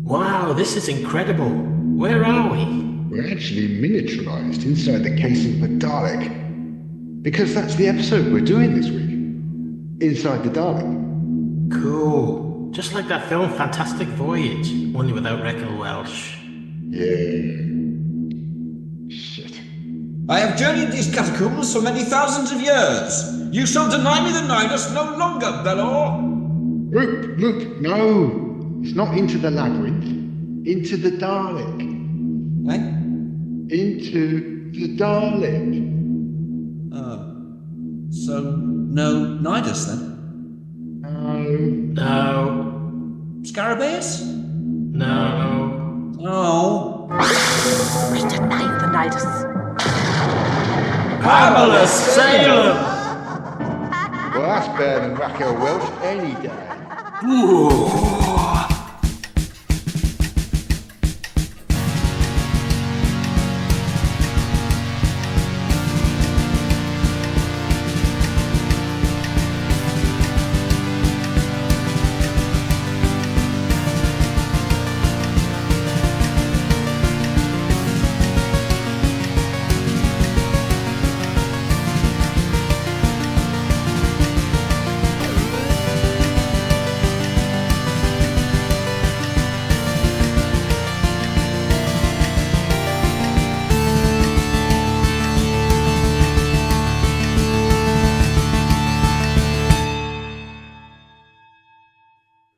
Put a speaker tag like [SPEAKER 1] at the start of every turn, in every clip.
[SPEAKER 1] Wow, this is incredible. Where are we?
[SPEAKER 2] We're actually miniaturized inside the casing of a Dalek. Because that's the episode we're doing this week. Inside the Dalek.
[SPEAKER 1] Cool. Just like that film Fantastic Voyage, only without Raquel Welch.
[SPEAKER 2] Yeah. Shit.
[SPEAKER 3] I have journeyed these catacombs for many thousands of years. You shall deny me the Nidus no longer, Belor.
[SPEAKER 2] Look, no. It's not into the labyrinth. Into the Dalek.
[SPEAKER 3] Eh?
[SPEAKER 2] Into the Dalek.
[SPEAKER 3] So no Nidus then?
[SPEAKER 1] No.
[SPEAKER 3] Scarabaeus?
[SPEAKER 1] No.
[SPEAKER 3] Oh.
[SPEAKER 4] We deny the Nidus.
[SPEAKER 1] Marvelous Salem!
[SPEAKER 2] Well, that's better than Raquel Welch any day.
[SPEAKER 1] Ooh.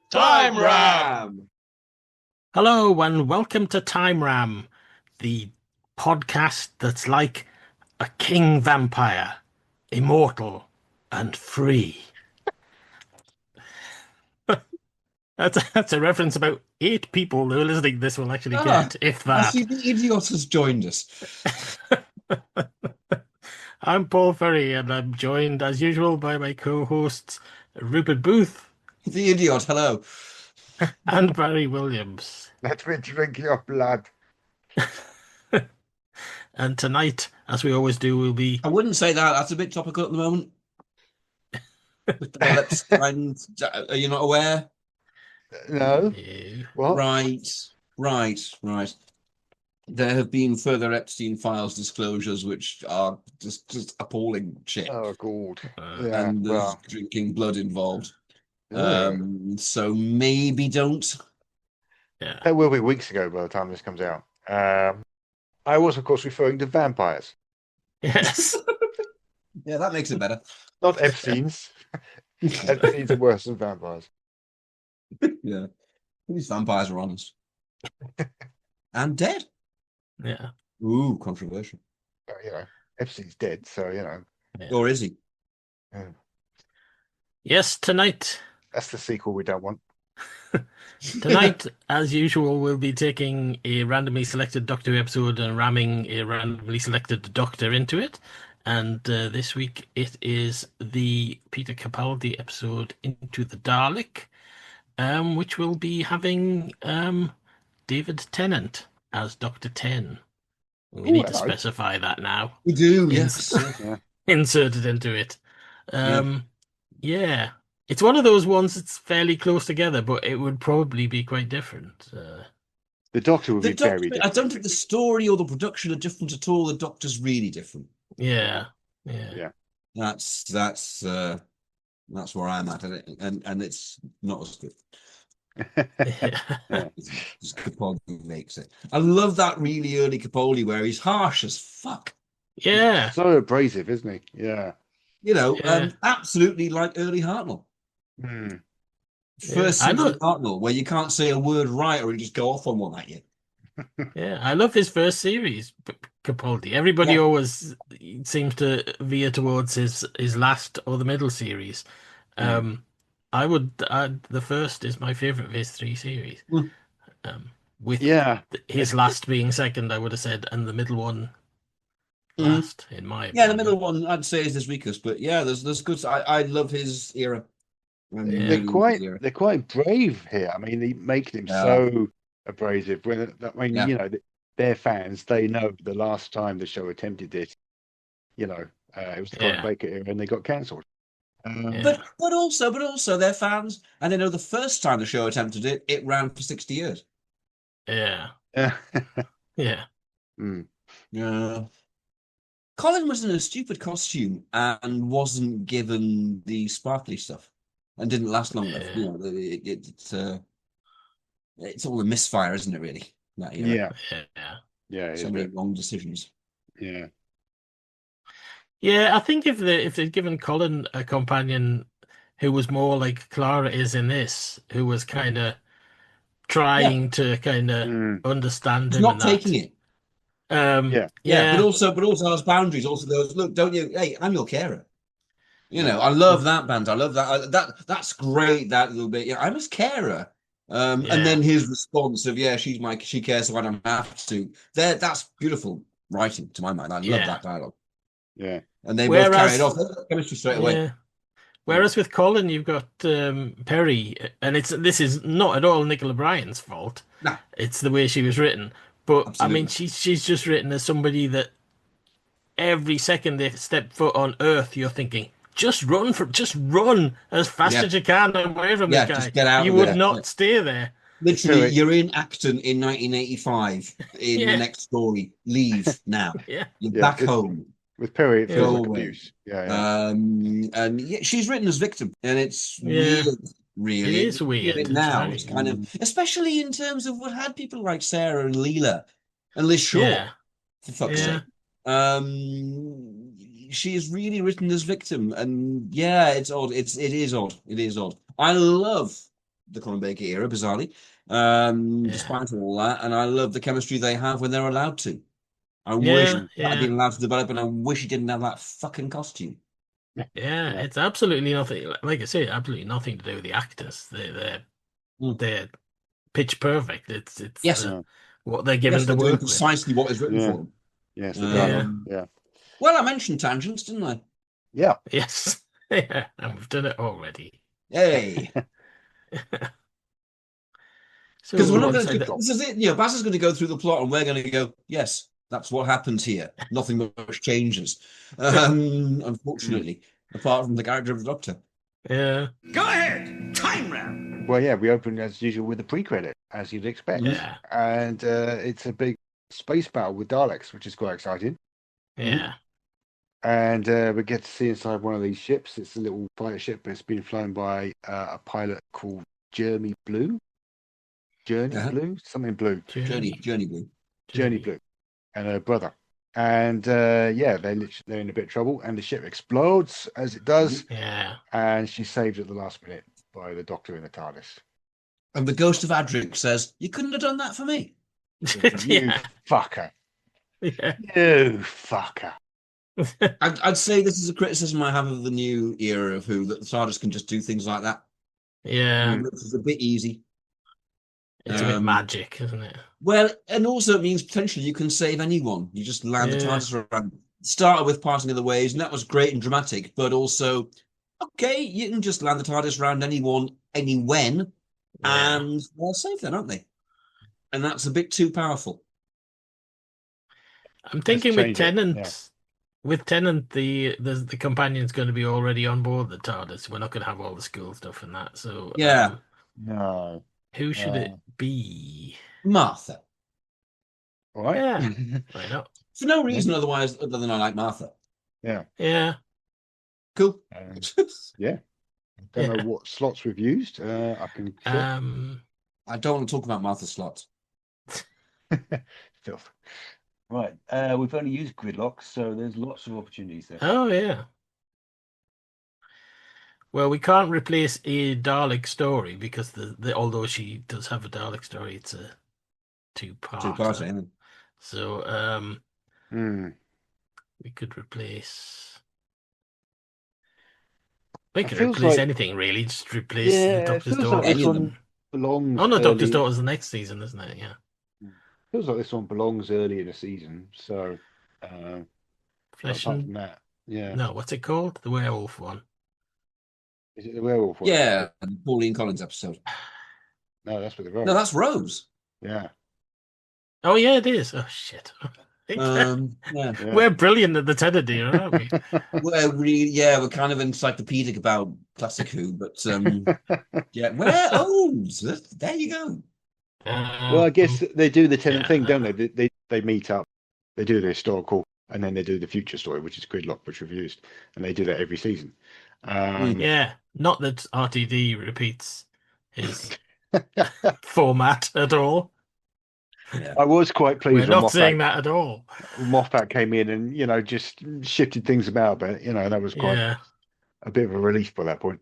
[SPEAKER 3] Time Ram!
[SPEAKER 1] Hello and welcome to Time Ram, the podcast that's like a king vampire, immortal and free. That's a reference about 8 people who are listening to this will actually get, if
[SPEAKER 3] I
[SPEAKER 1] that.
[SPEAKER 3] see the idiot has joined us.
[SPEAKER 1] I'm Paul Ferry and I'm joined as usual by my co-hosts Rupert Booth
[SPEAKER 3] The idiot, hello.
[SPEAKER 1] and Barry Williams.
[SPEAKER 2] Let me drink your blood.
[SPEAKER 1] And tonight, as we always do, we'll be...
[SPEAKER 3] I wouldn't say that. That's a bit topical at the moment. With the Daleks, and are you not aware?
[SPEAKER 2] No? What?
[SPEAKER 3] Right. There have been further Epstein files disclosures, which are just appalling shit.
[SPEAKER 2] Oh, God.
[SPEAKER 3] And there's drinking blood involved.
[SPEAKER 2] Yeah.
[SPEAKER 3] So maybe don't.
[SPEAKER 1] Yeah.
[SPEAKER 2] That will be weeks ago by the time this comes out. I was, of course, referring to vampires.
[SPEAKER 1] Yes.
[SPEAKER 3] Yeah, that makes it better.
[SPEAKER 2] Not Epstein's. Epstein's are worse than vampires.
[SPEAKER 3] Yeah. These vampires are honest. And dead.
[SPEAKER 1] Yeah.
[SPEAKER 3] Ooh, controversial.
[SPEAKER 2] Epstein's dead, so,
[SPEAKER 1] Yeah.
[SPEAKER 3] Or is he?
[SPEAKER 2] Yeah.
[SPEAKER 1] Yes, tonight,
[SPEAKER 2] That's the sequel we don't want.
[SPEAKER 1] as usual, we'll be taking a randomly selected Doctor Who episode and ramming a randomly selected Doctor into it. And this week it is the Peter Capaldi episode Into the Dalek, which will be having David Tennant as Dr. 10. We need to
[SPEAKER 2] hello.
[SPEAKER 1] specify that now.
[SPEAKER 3] We do, yes.
[SPEAKER 2] Yeah.
[SPEAKER 1] Inserted into it. Yeah. It's one of those ones that's fairly close together, but it would probably be quite different.
[SPEAKER 2] The Doctor would be very different.
[SPEAKER 3] I don't think the story or the production are different at all. The Doctor's really different.
[SPEAKER 1] Yeah.
[SPEAKER 3] That's where I'm at, and it's not as good. Just Capaldi makes it. I love that really early Capaldi where he's harsh as fuck.
[SPEAKER 1] Yeah.
[SPEAKER 2] So abrasive, isn't he? Yeah.
[SPEAKER 3] Absolutely like early Hartnell. First season Hartnell, where you can't say a word right or he just go off on one at you.
[SPEAKER 1] Yeah, I love his first series, Capaldi. Everybody always seems to veer towards his last or the middle series. The first is my favorite of his 3 series. With his last being second, I would have said, and the middle one last, in my opinion.
[SPEAKER 3] Yeah, the middle one I'd say is his weakest, but yeah, there's good. I love his era.
[SPEAKER 2] They're quite brave here. I mean, they make him so abrasive. They're fans. They know the last time the show attempted it, it was the Colin Baker era, and they got cancelled.
[SPEAKER 3] But also they're fans, and they know the first time the show attempted it, it ran for 60 years.
[SPEAKER 1] Yeah.
[SPEAKER 2] Yeah.
[SPEAKER 1] Yeah.
[SPEAKER 3] Yeah. Colin was in a stupid costume and wasn't given the sparkly stuff and didn't last long enough.
[SPEAKER 1] Yeah.
[SPEAKER 3] You know, it's all a misfire, isn't it, really? That era.
[SPEAKER 2] Yeah.
[SPEAKER 1] Yeah.
[SPEAKER 2] Yeah.
[SPEAKER 3] So many wrong decisions.
[SPEAKER 2] Yeah.
[SPEAKER 1] Yeah, I think if they'd given Colin a companion who was more like Clara is in this, who was kind of
[SPEAKER 3] Yeah.
[SPEAKER 1] trying to kind of understand
[SPEAKER 3] He's
[SPEAKER 1] him
[SPEAKER 3] not
[SPEAKER 1] and that.
[SPEAKER 3] taking it.
[SPEAKER 2] Yeah.
[SPEAKER 3] Yeah, but
[SPEAKER 1] Yeah,
[SPEAKER 3] also has boundaries. Also goes, look, don't you? Hey, I'm your carer. You
[SPEAKER 2] Yeah.
[SPEAKER 3] know, I love that band. I love that. That's great. That little bit. Yeah, I'm his carer. And
[SPEAKER 1] yeah,
[SPEAKER 3] then his response of, yeah, she cares, so I don't have to. That's beautiful writing to my mind. I love
[SPEAKER 1] yeah.
[SPEAKER 3] that dialogue.
[SPEAKER 2] Yeah.
[SPEAKER 3] And they both carried
[SPEAKER 1] Whereas,
[SPEAKER 3] off chemistry straight away.
[SPEAKER 1] yeah. Whereas with Colin, you've got Perry, and this is not at all Nicola Bryant's fault.
[SPEAKER 3] Nah,
[SPEAKER 1] It's the way she was written. But I mean,
[SPEAKER 3] absolutely.
[SPEAKER 1] she's just written as somebody that every second they step foot on Earth, you're thinking, just run as fast
[SPEAKER 3] Yeah,
[SPEAKER 1] as you can away from this
[SPEAKER 3] yeah, just
[SPEAKER 1] guy.
[SPEAKER 3] get out
[SPEAKER 1] You
[SPEAKER 3] of
[SPEAKER 1] would
[SPEAKER 3] there. Yeah.
[SPEAKER 1] not stay there.
[SPEAKER 3] Literally,
[SPEAKER 2] Perry,
[SPEAKER 3] you're in Acton in 1985 in the
[SPEAKER 1] Yeah,
[SPEAKER 3] next story. Leave now.
[SPEAKER 1] yeah,
[SPEAKER 3] You're
[SPEAKER 2] yeah.
[SPEAKER 3] back home.
[SPEAKER 2] With Perry, it feels
[SPEAKER 1] yeah,
[SPEAKER 3] Go
[SPEAKER 2] like
[SPEAKER 3] away.
[SPEAKER 2] abuse. Yeah.
[SPEAKER 3] And yeah, she's written as victim, and it's
[SPEAKER 1] yeah.
[SPEAKER 3] weird,
[SPEAKER 1] It
[SPEAKER 3] really.
[SPEAKER 1] is weird. It's
[SPEAKER 3] Now it's
[SPEAKER 1] very,
[SPEAKER 3] kind of, especially in terms of what had people like Sarah and Leela and Liz Shaw,
[SPEAKER 1] yeah,
[SPEAKER 3] for fuck's
[SPEAKER 1] yeah,
[SPEAKER 3] sake. She is really written as victim, and yeah, it's odd. It is odd. It is odd. I love the Colin Baker era, bizarrely,
[SPEAKER 1] yeah,
[SPEAKER 3] despite all that, and I love the chemistry they have when they're allowed to. I wish
[SPEAKER 1] yeah,
[SPEAKER 3] that had
[SPEAKER 1] yeah,
[SPEAKER 3] been allowed to develop, and I wish he didn't have that fucking costume.
[SPEAKER 1] yeah.
[SPEAKER 2] Yeah.
[SPEAKER 1] It's absolutely nothing. Like I say, absolutely nothing to do with the actors.
[SPEAKER 3] Mm.
[SPEAKER 1] They're pitch perfect. It's
[SPEAKER 3] Yes,
[SPEAKER 2] Yeah.
[SPEAKER 1] what they're
[SPEAKER 3] yes,
[SPEAKER 1] given to
[SPEAKER 3] they're doing
[SPEAKER 1] work with.
[SPEAKER 3] precisely what is written
[SPEAKER 2] Yeah.
[SPEAKER 3] for them.
[SPEAKER 2] Yes, the dialogue.
[SPEAKER 1] Yeah.
[SPEAKER 3] Um,
[SPEAKER 2] Yeah.
[SPEAKER 3] well, I mentioned tangents, didn't I?
[SPEAKER 2] Yeah.
[SPEAKER 1] Yes. Yeah, and we've done it already.
[SPEAKER 3] Hey, because we're
[SPEAKER 1] So
[SPEAKER 3] not
[SPEAKER 1] once
[SPEAKER 3] going
[SPEAKER 1] I
[SPEAKER 3] to. This is it. You know, Baz is going to go through the plot, and we're going to go. Yes, that's what happens here. Nothing much changes, unfortunately, apart from the character of the Doctor.
[SPEAKER 1] yeah,
[SPEAKER 5] Go ahead. Time round.
[SPEAKER 2] Well, yeah, we open as usual with the pre-credit, as you'd expect.
[SPEAKER 1] yeah,
[SPEAKER 2] And it's a big space battle with Daleks, which is quite exciting.
[SPEAKER 1] yeah,
[SPEAKER 2] And we get to see inside one of these ships. It's a little fighter ship, but it's been flown by a pilot called Jeremy Blue. Journey
[SPEAKER 3] Uh-huh.
[SPEAKER 2] Blue? Something blue.
[SPEAKER 3] Journey Blue.
[SPEAKER 2] Journey Blue. And her brother. And yeah, they're in a bit of trouble, and the ship explodes as it does.
[SPEAKER 1] Yeah.
[SPEAKER 2] And she's saved at the last minute by the Doctor in the TARDIS.
[SPEAKER 3] And the ghost of Adric says, "You couldn't have done that for me."
[SPEAKER 2] You
[SPEAKER 1] Yeah.
[SPEAKER 2] fucker.
[SPEAKER 1] Yeah.
[SPEAKER 2] You fucker.
[SPEAKER 3] I'd say this is a criticism I have of the new era of Who, that the TARDIS can just do things like that.
[SPEAKER 1] Yeah.
[SPEAKER 3] Which is a bit easy.
[SPEAKER 1] It's a bit magic, isn't it?
[SPEAKER 3] Well, and also it means potentially you can save anyone. You just land the
[SPEAKER 1] Yeah.
[SPEAKER 3] TARDIS around. Started with Parting of the Ways, and that was great and dramatic, but also, okay, you can just land the TARDIS around anyone, when,
[SPEAKER 1] Yeah.
[SPEAKER 3] and they're safe then, aren't they? And that's a bit too powerful.
[SPEAKER 1] I'm thinking with
[SPEAKER 2] change it,
[SPEAKER 1] Tennant,
[SPEAKER 2] yeah.
[SPEAKER 1] the companion's going to be already on board the TARDIS. We're not going to have all the school stuff and that. So
[SPEAKER 3] Yeah.
[SPEAKER 2] No.
[SPEAKER 1] who should it be?
[SPEAKER 3] Martha.
[SPEAKER 2] All right.
[SPEAKER 1] Yeah. Why not?
[SPEAKER 3] For no reason other than I like Martha.
[SPEAKER 2] Yeah.
[SPEAKER 1] Yeah.
[SPEAKER 3] Cool.
[SPEAKER 2] Yeah. Don't know what slots we've used. I can check.
[SPEAKER 3] I don't want to talk about Martha slots.
[SPEAKER 2] Filth. Right. We've only used gridlock, so there's lots of opportunities there.
[SPEAKER 1] Oh yeah. Well, we can't replace a Dalek story because although she does have a Dalek story, it's a two-part.
[SPEAKER 3] Two-part, isn't it?
[SPEAKER 1] So we could replace. We could replace anything really. Just replace the Doctor's daughter.
[SPEAKER 2] Like this one belongs.
[SPEAKER 1] Oh no, Doctor's daughter's the next season, isn't it? Yeah.
[SPEAKER 2] Feels like this one belongs early in the season. So,
[SPEAKER 1] Flesh
[SPEAKER 2] apart
[SPEAKER 1] and
[SPEAKER 2] from that, yeah.
[SPEAKER 1] No, what's it called? The werewolf one.
[SPEAKER 2] Is it the werewolf one?
[SPEAKER 3] Yeah, the Pauline Collins episode.
[SPEAKER 2] No, that's with the Rose.
[SPEAKER 3] No, that's Rose.
[SPEAKER 2] Yeah.
[SPEAKER 1] Oh yeah, it is. Oh shit.
[SPEAKER 3] Yeah.
[SPEAKER 1] We're brilliant at the Tennant era, aren't we?
[SPEAKER 3] We're kind of encyclopedic about classic Who, but yeah, we're old. There you go.
[SPEAKER 2] Well, I guess they do the Tennant thing, don't
[SPEAKER 1] yeah,
[SPEAKER 2] they? They meet up, they do the historical, and then they do the future story, which is Gridlock, which we've used, and they do that every season.
[SPEAKER 1] yeah. Not that RTD repeats his format at all.
[SPEAKER 3] Yeah.
[SPEAKER 2] I was quite
[SPEAKER 1] We're
[SPEAKER 2] pleased when
[SPEAKER 1] not saying that at all.
[SPEAKER 2] Moffat came in and just shifted things about a bit. That was quite
[SPEAKER 1] Yeah.
[SPEAKER 2] a bit of a relief by that point.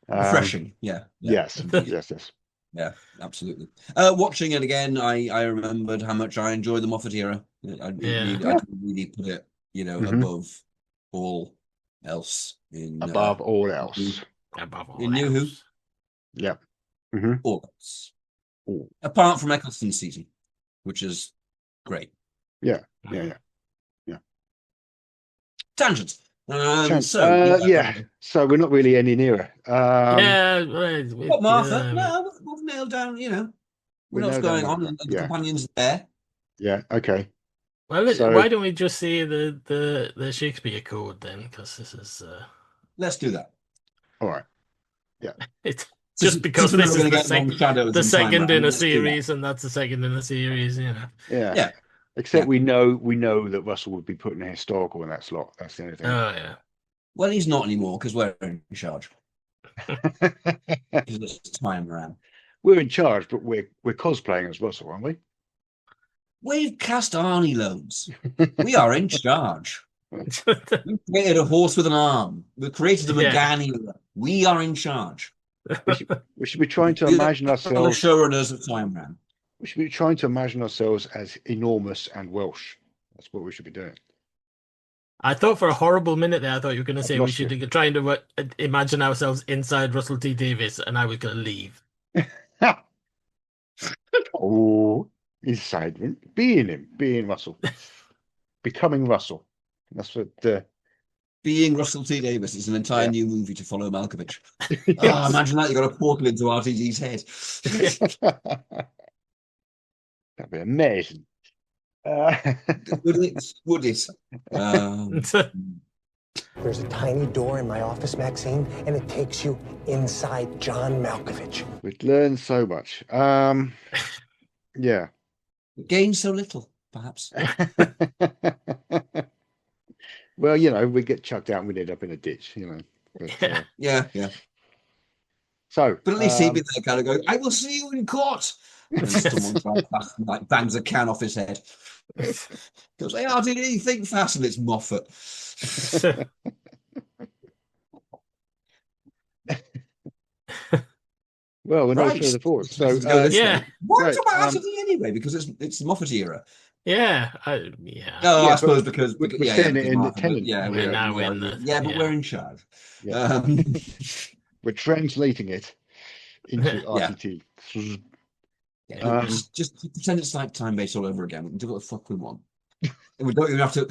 [SPEAKER 3] Refreshing. Yeah.
[SPEAKER 2] Yes,
[SPEAKER 3] Indeed.
[SPEAKER 2] yes.
[SPEAKER 3] Yeah, absolutely. Watching it again, I remembered how much I enjoyed the Moffat era. I really put it, above all else in
[SPEAKER 2] Above all else.
[SPEAKER 1] Above all
[SPEAKER 3] in New Who.
[SPEAKER 1] else.
[SPEAKER 2] Yeah.
[SPEAKER 3] All else. Apart from Eccleston's season, which is great.
[SPEAKER 2] Yeah.
[SPEAKER 3] Tangent.
[SPEAKER 2] So we're not really any nearer.
[SPEAKER 3] But Martha, no, we've nailed down, we know what's going on, and the companion's there.
[SPEAKER 2] Yeah, okay.
[SPEAKER 1] Well, why don't we just see the Shakespeare Code then? Because this is.
[SPEAKER 3] Let's do that.
[SPEAKER 2] All right. Yeah.
[SPEAKER 1] It's just because this is the second in a series, and that's the second in a series,
[SPEAKER 2] Yeah. Except we know that Russell would be putting a historical in that slot. That's the only thing.
[SPEAKER 1] Oh yeah.
[SPEAKER 3] Well, he's not anymore because we're in charge. It's time around.
[SPEAKER 2] We're in charge, but we're cosplaying as Russell, aren't we?
[SPEAKER 3] We've cast Arnie loads. We are in charge. We've created a horse with an arm. We've created a Megani. We are in charge.
[SPEAKER 2] We should be trying to imagine ourselves.
[SPEAKER 3] The showrunners of Time Ram.
[SPEAKER 2] We should be trying to imagine ourselves as enormous and Welsh. That's what we should be doing.
[SPEAKER 1] I thought for a horrible minute there, I thought you were going to say we should be trying to imagine ourselves inside Russell T Davies, and I was going to leave.
[SPEAKER 2] Inside him, being Russell, becoming Russell. That's what.
[SPEAKER 3] Being Russell T Davies is an entire new movie to follow Malkovich. Oh, imagine that! You got a portal into RTD's head.
[SPEAKER 2] That'd be amazing.
[SPEAKER 3] Would it?
[SPEAKER 6] There's a tiny door in my office, Maxine, and it takes you inside John Malkovich.
[SPEAKER 2] We'd learn so much. Yeah.
[SPEAKER 3] Gain so little, perhaps.
[SPEAKER 2] Well, we get chucked out and we'd end up in a ditch, But,
[SPEAKER 3] yeah.
[SPEAKER 2] So,
[SPEAKER 3] but at least he'd be there, kind of going, "I will see you in court." And someone bangs a can off his head. Goes, "Hey, RTD, think fast," and it's Moffat.
[SPEAKER 2] Well, we're no further forward. So,
[SPEAKER 3] why talk about RTD anyway? Because it's the Moffat era.
[SPEAKER 1] Yeah.
[SPEAKER 3] No, I suppose because
[SPEAKER 2] we're saying it in the Tennant.
[SPEAKER 3] But we're in charge.
[SPEAKER 2] Yeah. We're translating it into RTT.
[SPEAKER 3] Just pretend it's like time based all over again. We can do what the fuck we want. And we don't even have to.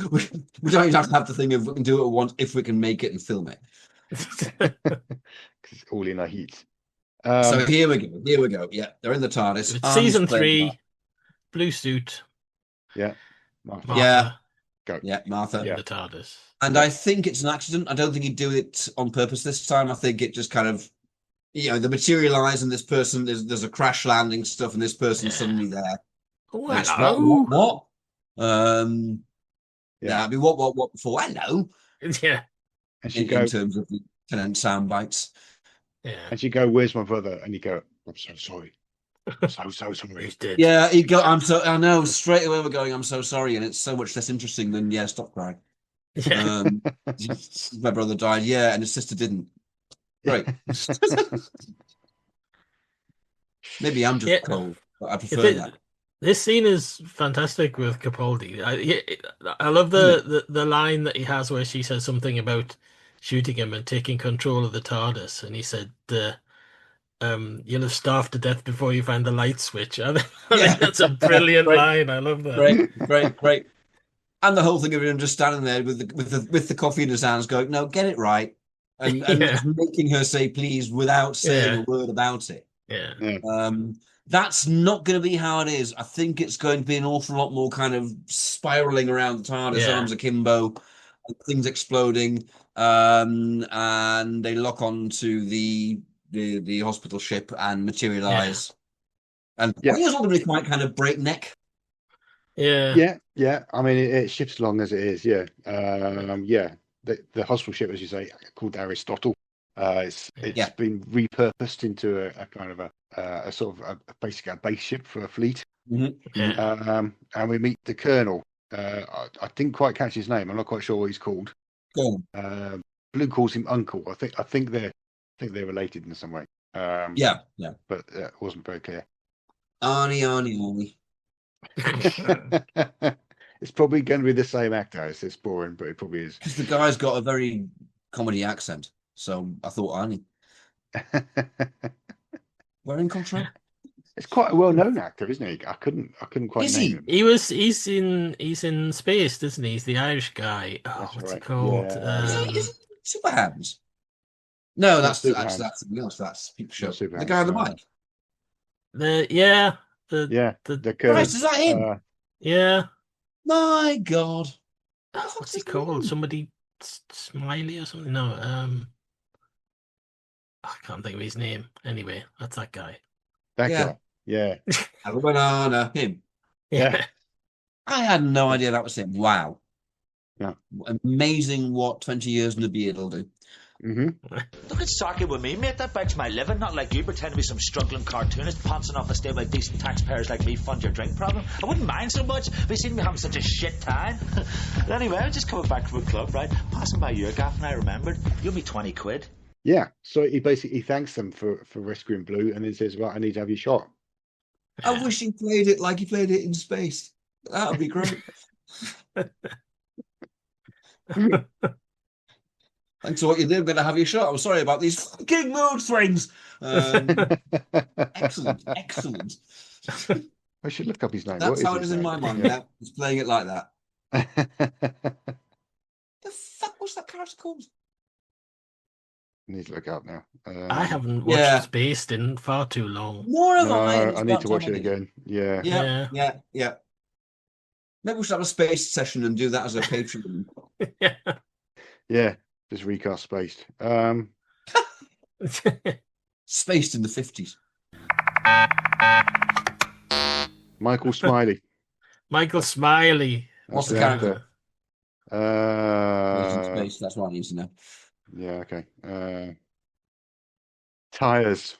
[SPEAKER 3] We don't even have to have the thing of we can do what we want if we can make it and film it.
[SPEAKER 2] Because it's all in our heat.
[SPEAKER 3] So here we go. Yeah, they're in the TARDIS.
[SPEAKER 1] It's season 3, blue suit.
[SPEAKER 2] Yeah.
[SPEAKER 1] Martha.
[SPEAKER 3] Yeah.
[SPEAKER 2] Go.
[SPEAKER 3] Yeah, Martha.
[SPEAKER 1] In the TARDIS.
[SPEAKER 3] And I think it's an accident. I don't think he'd do it on purpose this time. I think it just kind of, the materialize and this person, there's a crash landing stuff and this person's suddenly there.
[SPEAKER 1] Hello.
[SPEAKER 3] What? I mean, what before? Hello.
[SPEAKER 1] Yeah.
[SPEAKER 2] And
[SPEAKER 3] in terms of the Tennant sound bites.
[SPEAKER 1] Yeah.
[SPEAKER 2] And you go, "Where's my brother?" And you go, "I'm so sorry. I'm so sorry."
[SPEAKER 1] He's dead.
[SPEAKER 3] Yeah, I know, straight away we're going, "I'm so sorry," and it's so much less interesting than, stop crying.
[SPEAKER 1] Yeah.
[SPEAKER 3] My brother died, and his sister didn't. Great. Maybe I'm just cold, but I prefer that.
[SPEAKER 1] This scene is fantastic with Capaldi. I love the line that he has where she says something about shooting him and taking control of the TARDIS, and he said, "You'll have starved to death before you find the light switch." I think that's a brilliant line. I love that.
[SPEAKER 3] Great. And the whole thing of him just standing there with the coffee in his hands, going, "No, get it right," and making her say please without saying a word about it.
[SPEAKER 1] Yeah.
[SPEAKER 3] That's not going to be how it is. I think it's going to be an awful lot more kind of spiraling around the TARDIS, arms akimbo, things exploding, and they lock on to the hospital ship and materialize And I think it's all going to be quite kind of breakneck.
[SPEAKER 1] Yeah.
[SPEAKER 2] I mean, it shifts along as it is. Yeah. The hospital ship, as you say, called Aristotle. It's been repurposed into a kind of a sort of basically a base ship for a fleet.
[SPEAKER 1] Yeah.
[SPEAKER 2] And we meet the colonel. I didn't quite catch his name. I'm not quite sure what he's called. Blue calls him Uncle. I think they're related in some way. But it wasn't very clear.
[SPEAKER 3] Arnie.
[SPEAKER 2] It's probably going to be the same actor. It's boring, but it probably is.
[SPEAKER 3] Because the guy's got a very comedy accent, so I thought Arnie. Wearing control.
[SPEAKER 2] It's quite a well-known actor, isn't he? I couldn't quite name him.
[SPEAKER 1] He's in Space, isn't he? He's the Irish guy. Oh, what's he called?
[SPEAKER 3] Is it Super Hands? No, that's something else. That's Peep Show. The guy on the bike.
[SPEAKER 2] The
[SPEAKER 3] Christ, is that him?
[SPEAKER 1] Yeah.
[SPEAKER 3] My God.
[SPEAKER 1] What's he called? Somebody Smiley or something? No, I can't think of his name. Anyway, that's that guy.
[SPEAKER 2] That guy. Yeah.
[SPEAKER 3] Have a banana. Him.
[SPEAKER 1] Yeah.
[SPEAKER 3] I had no idea that was him. Wow.
[SPEAKER 2] Yeah.
[SPEAKER 3] Amazing what 20 years in the beard will do.
[SPEAKER 5] Look at soccer with me, mate. That bike's my living, not like you pretend to be some struggling cartoonist pouncing off a stay by decent taxpayers like me fund your drink problem. I wouldn't mind so much if you seen me having such a shit time. But anyway, I was just coming back from a club, right? Passing by your gaff and I remembered. You owe me 20 quid.
[SPEAKER 2] Yeah, so he basically thanks them for rescuing Blue and then says, right, I need to have you shot.
[SPEAKER 3] I wish he played it like he played it in Space. That would be great. Thanks for what you did. I'm going to have you shot. I'm sorry about these fucking mood swings. Excellent.
[SPEAKER 2] I should look up his name.
[SPEAKER 3] That's how it is in my mind. Yeah, he's playing it like that. The fuck was that character called?
[SPEAKER 2] I need to look up now.
[SPEAKER 1] I haven't watched Spaced in far too long.
[SPEAKER 2] I need to watch it again. Yeah.
[SPEAKER 3] Maybe we should have a Space session and do that as a Patreon.
[SPEAKER 2] Yeah. Just recast Spaced.
[SPEAKER 3] Spaced in the 50s.
[SPEAKER 2] Michael Smiley.
[SPEAKER 1] Michael Smiley.
[SPEAKER 3] What's the character?
[SPEAKER 2] Space.
[SPEAKER 3] That's what I need to know.
[SPEAKER 2] Yeah, okay. Tires.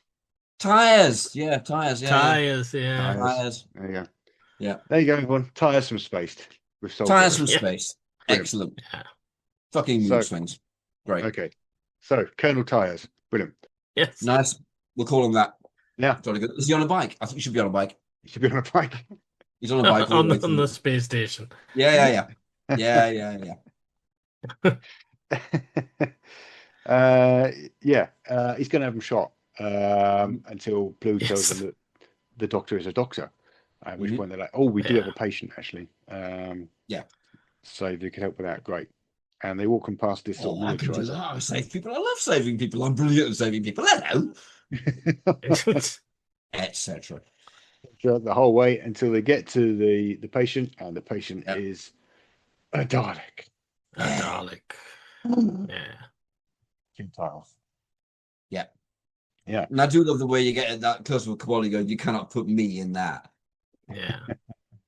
[SPEAKER 3] Yeah, tires.
[SPEAKER 1] Tires.
[SPEAKER 2] There you go.
[SPEAKER 3] Yeah.
[SPEAKER 2] There you go, everyone. Tires from Spaced.
[SPEAKER 3] Tires from Space.
[SPEAKER 2] Brilliant.
[SPEAKER 3] Excellent. Yeah. Fucking mood swings. Great.
[SPEAKER 2] Okay. So, Colonel Tires. Brilliant.
[SPEAKER 1] Yes.
[SPEAKER 3] Nice. We'll call him that.
[SPEAKER 2] Yeah.
[SPEAKER 3] Jolly good. Is he on a bike? I think he should be on a bike.
[SPEAKER 2] He should be on a bike.
[SPEAKER 3] He's on a bike.
[SPEAKER 1] on the space station.
[SPEAKER 3] Yeah.
[SPEAKER 2] He's going to have him shot until Blue tells him that the doctor is a doctor. At which point they're like, "Oh, we do have a patient, actually." So they could help with that. Great. And they walk past this sort of militarized.
[SPEAKER 3] I save people. I love saving people. I'm brilliant at saving people. Hello. Etc.
[SPEAKER 2] The whole way until they get to the patient, and the patient is a Dalek.
[SPEAKER 1] A Dalek.
[SPEAKER 2] Gentiles.
[SPEAKER 3] Yeah.
[SPEAKER 2] And
[SPEAKER 3] I do love the way you get that close with Capaldi going, you cannot put me in that.
[SPEAKER 1] Yeah.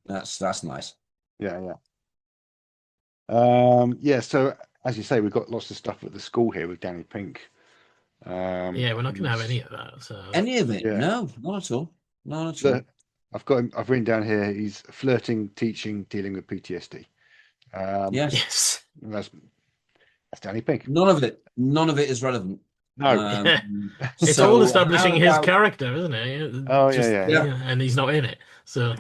[SPEAKER 3] That's nice.
[SPEAKER 2] Yeah. So as you say, we've got lots of stuff at the school here with Danny Pink.
[SPEAKER 1] We're not going to have any of that. So
[SPEAKER 3] any of it? No, not at all.
[SPEAKER 2] I've got him. I've written down here. He's flirting, teaching, dealing with PTSD.
[SPEAKER 1] Yes.
[SPEAKER 2] That's Danny Pink.
[SPEAKER 3] None of it is relevant.
[SPEAKER 2] No.
[SPEAKER 1] It's all establishing his character, isn't it? And he's not in it. So.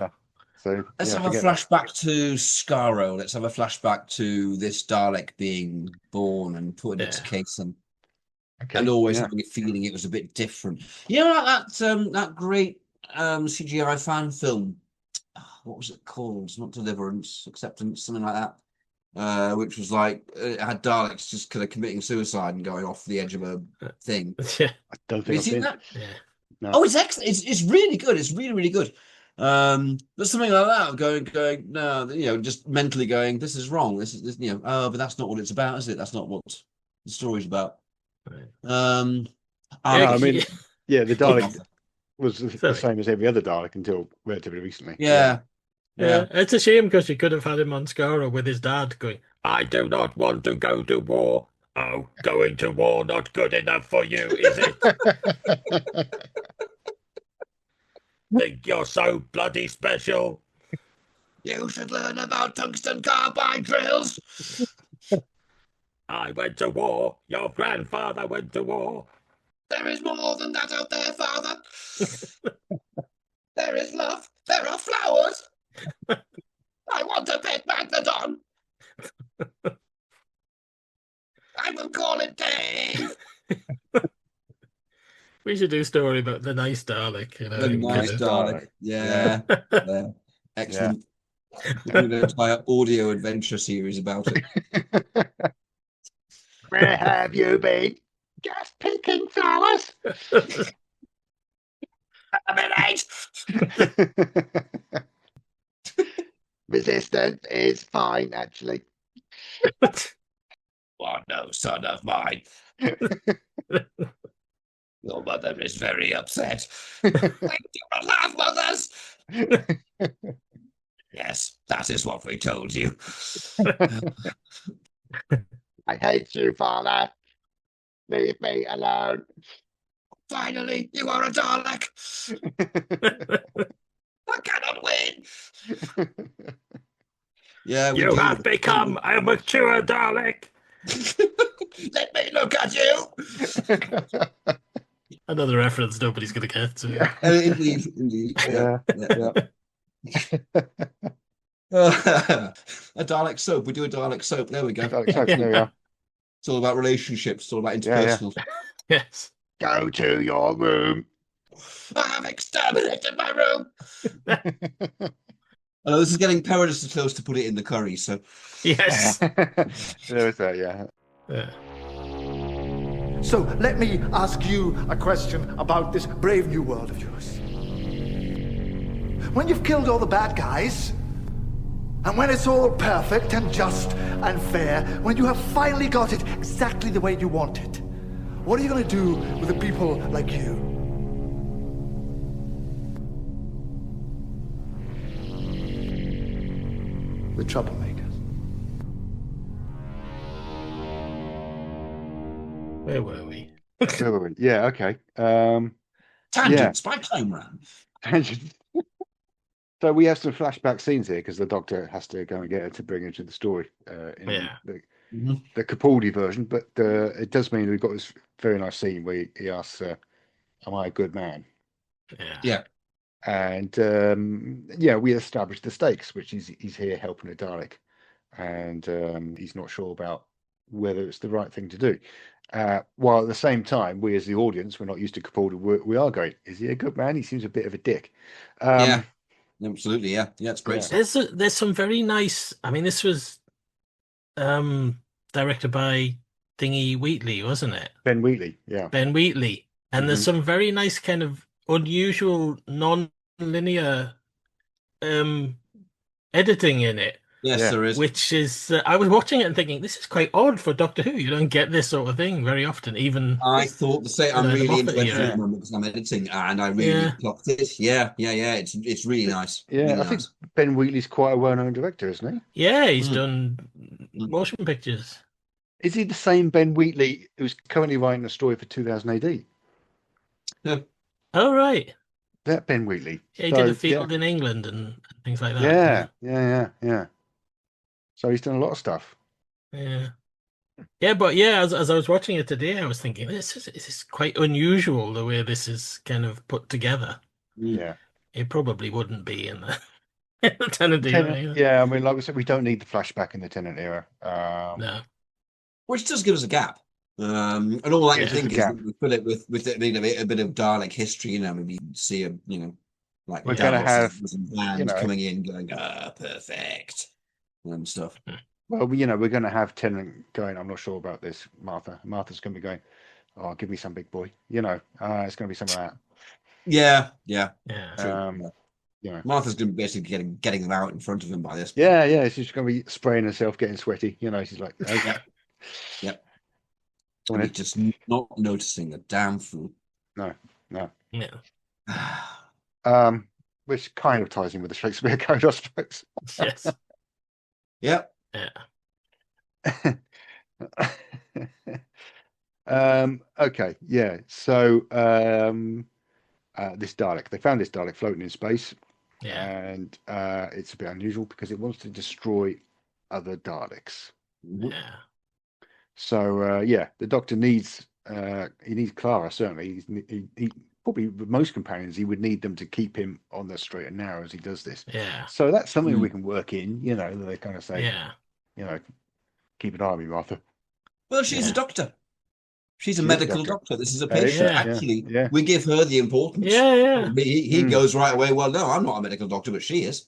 [SPEAKER 3] Let's have a flashback to Skaro. Let's have a flashback to this Dalek being born and putting its case and always having a feeling it was a bit different. You know, like that great CGI fan film. What was it called? Not Deliverance, Acceptance, something like that. Which was like it had Daleks just kind of committing suicide and going off the edge of a thing.
[SPEAKER 1] Yeah,
[SPEAKER 2] I don't think
[SPEAKER 3] Have you seen that?
[SPEAKER 1] Yeah.
[SPEAKER 2] No.
[SPEAKER 3] Oh, it's excellent. It's really good. It's really, really good. But something like that, going, no, just mentally going, this is wrong. This, but that's not what it's about, is it? That's not what the story's about.
[SPEAKER 2] The Dalek. was the same as every other Dalek until relatively recently.
[SPEAKER 3] Yeah.
[SPEAKER 1] It's a shame because you could have had him on Skaro with his dad going, "I do not want to go to war. Oh, going to war not good enough for you, is it? Think you're so bloody special?
[SPEAKER 3] You should learn about tungsten carbide drills.
[SPEAKER 1] I went to war. Your grandfather went to war.
[SPEAKER 3] There is more than that out there, Father. There is love. There are flowers. I want a pet Magnodon. I will call it Dave.
[SPEAKER 1] We should do a story about the nice Dalek.
[SPEAKER 3] The nice Dalek. Yeah. Excellent. We're going to try an audio adventure series about it.
[SPEAKER 2] Where have you been? Just picking flowers.
[SPEAKER 3] Eliminate.
[SPEAKER 2] Resistance is fine, actually.
[SPEAKER 3] Oh, no, son of mine. Your mother is very upset. We do not have mothers. Yes, that is what we told you.
[SPEAKER 2] I hate you, Father. Leave me alone.
[SPEAKER 3] Finally, you are a Dalek. I cannot win. Yeah,
[SPEAKER 1] you have become a mature Dalek.
[SPEAKER 3] Let me look at you.
[SPEAKER 1] Another reference nobody's going to get to.
[SPEAKER 2] Yeah.
[SPEAKER 3] Indeed. Yeah. A Dalek soap. We do a Dalek soap. There we go.
[SPEAKER 2] Dalek soap, there we are.
[SPEAKER 3] It's all about relationships. It's all about interpersonal.
[SPEAKER 1] Yes.
[SPEAKER 2] Go to your room.
[SPEAKER 3] I have exterminated my room. I know this is getting perilously close to put it in the curry, so.
[SPEAKER 1] Yes.
[SPEAKER 2] There is that, yeah.
[SPEAKER 7] So let me ask you a question about this brave new world of yours. When you've killed all the bad guys, and when it's all perfect and just and fair, when you have finally got it exactly the way you want it, what are you going to do with the people like you? The troublemakers.
[SPEAKER 1] Where were we?
[SPEAKER 2] Yeah, okay.
[SPEAKER 3] Tangents by Time Ram.
[SPEAKER 2] Tangents. So we have some flashback scenes here because the Doctor has to go and get her to bring her to the story in the Capaldi version. But it does mean we've got this very nice scene where he asks, "Am I a good man?"
[SPEAKER 3] Yeah.
[SPEAKER 2] And we established the stakes, which is he's here helping a Dalek, and he's not sure about whether it's the right thing to do. While at the same time, we as the audience, we're not used to Capaldi. We are going, is he a good man? He seems a bit of a dick.
[SPEAKER 3] Yeah, absolutely. Yeah, it's great.
[SPEAKER 1] There's some very nice. I mean, this was directed by Thingy Wheatley, wasn't it?
[SPEAKER 2] Ben Wheatley, yeah.
[SPEAKER 1] Ben Wheatley, and there's some very nice kind of unusual non-linear editing in it.
[SPEAKER 3] Yes, there is.
[SPEAKER 1] Which is, I was watching it and thinking, this is quite odd for Doctor Who. You don't get this sort of thing very often, even.
[SPEAKER 3] I thought the same. I'm really into it at the moment because I'm editing and I really clocked it. Yeah. It's really nice.
[SPEAKER 2] Yeah,
[SPEAKER 3] really
[SPEAKER 2] I think Ben Wheatley's quite a well-known director, isn't he?
[SPEAKER 1] Yeah, he's done motion pictures.
[SPEAKER 2] Is he the same Ben Wheatley who's currently writing a story for 2000 AD?
[SPEAKER 3] Yeah.
[SPEAKER 1] Oh, right.
[SPEAKER 2] That Ben Wheatley.
[SPEAKER 1] Yeah, he did a field in England and things like that.
[SPEAKER 2] Yeah. So he's done a lot of stuff.
[SPEAKER 1] Yeah, but as I was watching it today, I was thinking this is quite unusual the way this is kind of put together.
[SPEAKER 2] Yeah,
[SPEAKER 1] it probably wouldn't be in the Tennant era.
[SPEAKER 2] Yeah, I mean, like we said, we don't need the flashback in the Tennant era.
[SPEAKER 1] No,
[SPEAKER 3] which does give us a gap. And all I can think is we fill it with a bit of Dalek history. Maybe see like
[SPEAKER 2] we're going to have
[SPEAKER 3] bands coming in, going perfect. And stuff.
[SPEAKER 2] Well, we're going to have Tennant going, I'm not sure about this, Martha. Martha's going to be going, oh, give me some big boy. It's going to be some of that.
[SPEAKER 3] Yeah. Martha's going to be basically getting them out in front of him by this point.
[SPEAKER 2] Yeah. She's going to be spraying herself, getting sweaty. She's like, okay.
[SPEAKER 3] Yep. Just not noticing the damn fool.
[SPEAKER 2] No.
[SPEAKER 1] Yeah.
[SPEAKER 2] Which kind of ties in with the Shakespeare Code, I suppose.
[SPEAKER 1] Yes.
[SPEAKER 3] Yep.
[SPEAKER 1] Yeah.
[SPEAKER 2] Okay. Yeah. So this Dalek, they found this Dalek floating in space.
[SPEAKER 1] Yeah.
[SPEAKER 2] And it's a bit unusual because it wants to destroy other Daleks.
[SPEAKER 1] Yeah.
[SPEAKER 2] So the Doctor needs Clara, certainly. He probably with most companions he would need them to keep him on the straight and narrow as he does this.
[SPEAKER 1] Yeah.
[SPEAKER 2] So that's something we can work in, they kind of say, keep an eye on me, Martha.
[SPEAKER 3] Well, she's a doctor. She's a medical doctor. This is a patient. Actually, we give her the importance.
[SPEAKER 1] Yeah.
[SPEAKER 3] He goes right away, well, no, I'm not a medical doctor, but she is.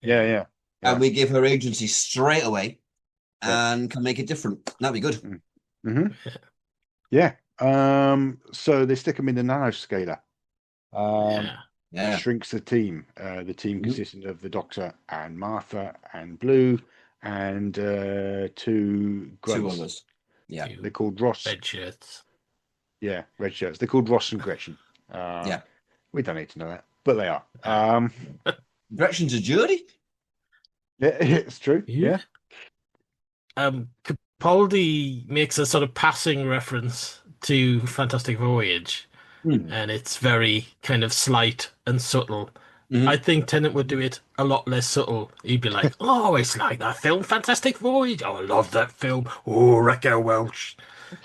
[SPEAKER 2] Yeah.
[SPEAKER 3] And we give her agency straight away and can make it different. That'd be good.
[SPEAKER 2] Mm-hmm. Yeah. So they stick them in the nanoscaler. Shrinks the team. The team consisting of the Doctor and Martha and Blue and two grunts.
[SPEAKER 3] 2 others. Yeah.
[SPEAKER 2] They're called Ross.
[SPEAKER 1] Red shirts.
[SPEAKER 2] Yeah, red shirts. They're called Ross and Gretchen. We don't need to know that, but they are.
[SPEAKER 3] Gretchen's a jury?
[SPEAKER 2] Yeah, it's true. Yeah.
[SPEAKER 1] Capaldi makes a sort of passing reference to Fantastic Voyage, and it's very kind of slight and subtle. I think Tennant would do it a lot less subtle. He'd be like, "Oh, it's like that film, Fantastic Voyage. Oh, I love that film. Oh, Wreck-It Welsh."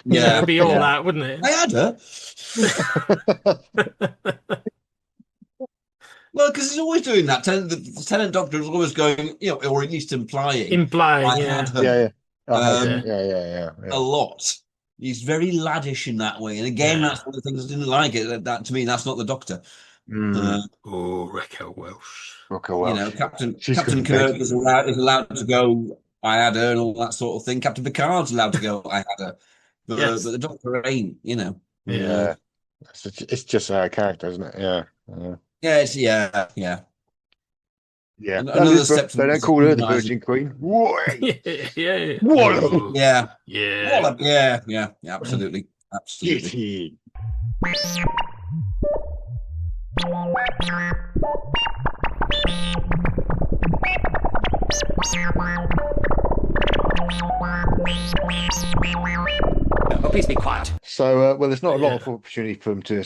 [SPEAKER 3] Yeah,
[SPEAKER 1] it'd be all that, wouldn't it?
[SPEAKER 3] I had her. Well, because he's always doing that. The Tennant Doctor is always going, or at least implying. I had her.
[SPEAKER 2] A
[SPEAKER 3] lot. He's very laddish in that way, and again, that's one of the things I didn't like. That to me, that's not the Doctor.
[SPEAKER 1] Wreck-It Welsh.
[SPEAKER 3] Captain Kirk is allowed to go, I had her, and all that sort of thing. Captain Picard's allowed to go, I had her. But the Doctor ain't,
[SPEAKER 2] Yeah. It's just our character, isn't it? Yeah.
[SPEAKER 3] Yeah.
[SPEAKER 2] Another step. They don't call her the Virgin Queen.
[SPEAKER 1] Yeah.
[SPEAKER 2] What?
[SPEAKER 3] Yeah. Absolutely.
[SPEAKER 6] Please be quiet.
[SPEAKER 2] So, there's not a lot of opportunity for them to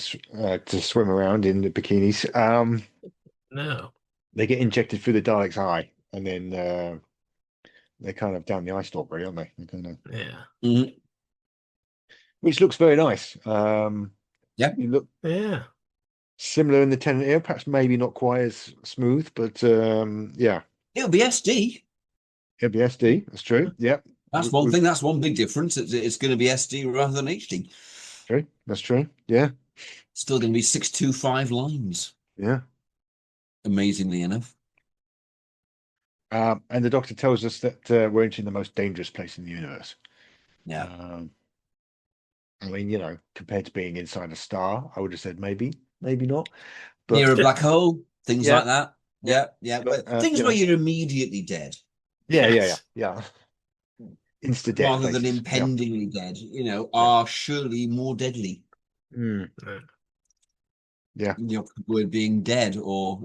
[SPEAKER 2] swim around in the bikinis.
[SPEAKER 1] No.
[SPEAKER 2] They get injected through the Dalek's eye, and then they're kind of down the ice storm, really, aren't they? Which looks very nice. You look similar in the Tennant era, perhaps maybe not quite as smooth, but
[SPEAKER 3] it'll be SD.
[SPEAKER 2] It'll be SD. That's true. Yeah,
[SPEAKER 3] that's one thing. That's one big difference. It's going to be SD rather than HD.
[SPEAKER 2] True. That's true. Yeah.
[SPEAKER 3] Still going to be 625 lines.
[SPEAKER 2] Yeah.
[SPEAKER 3] Amazingly enough.
[SPEAKER 2] And the Doctor tells us that we're entering the most dangerous place in the universe.
[SPEAKER 3] Yeah.
[SPEAKER 2] I mean, compared to being inside a star, I would have said maybe not. But
[SPEAKER 3] near a black hole, things like that. Yeah. But things where you're immediately dead.
[SPEAKER 2] Yeah. Insta dead.
[SPEAKER 3] Rather than impendingly dead, are surely more deadly.
[SPEAKER 2] Yeah.
[SPEAKER 3] Word being dead, or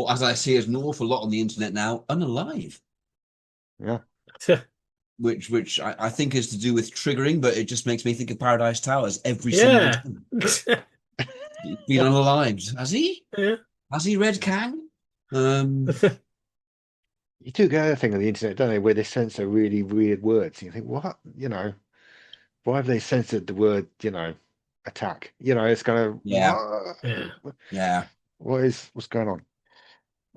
[SPEAKER 3] as I see as an awful lot on the internet now, unalive.
[SPEAKER 2] Yeah.
[SPEAKER 3] Which I think is to do with triggering, but it just makes me think of Paradise Towers every single time. He's been unalived. Has he?
[SPEAKER 1] Yeah.
[SPEAKER 3] Has he read Kang?
[SPEAKER 2] You do get a thing on the internet, don't they, where they censor really weird words. And you think, what? Why have they censored the word, attack? It's kind of what's going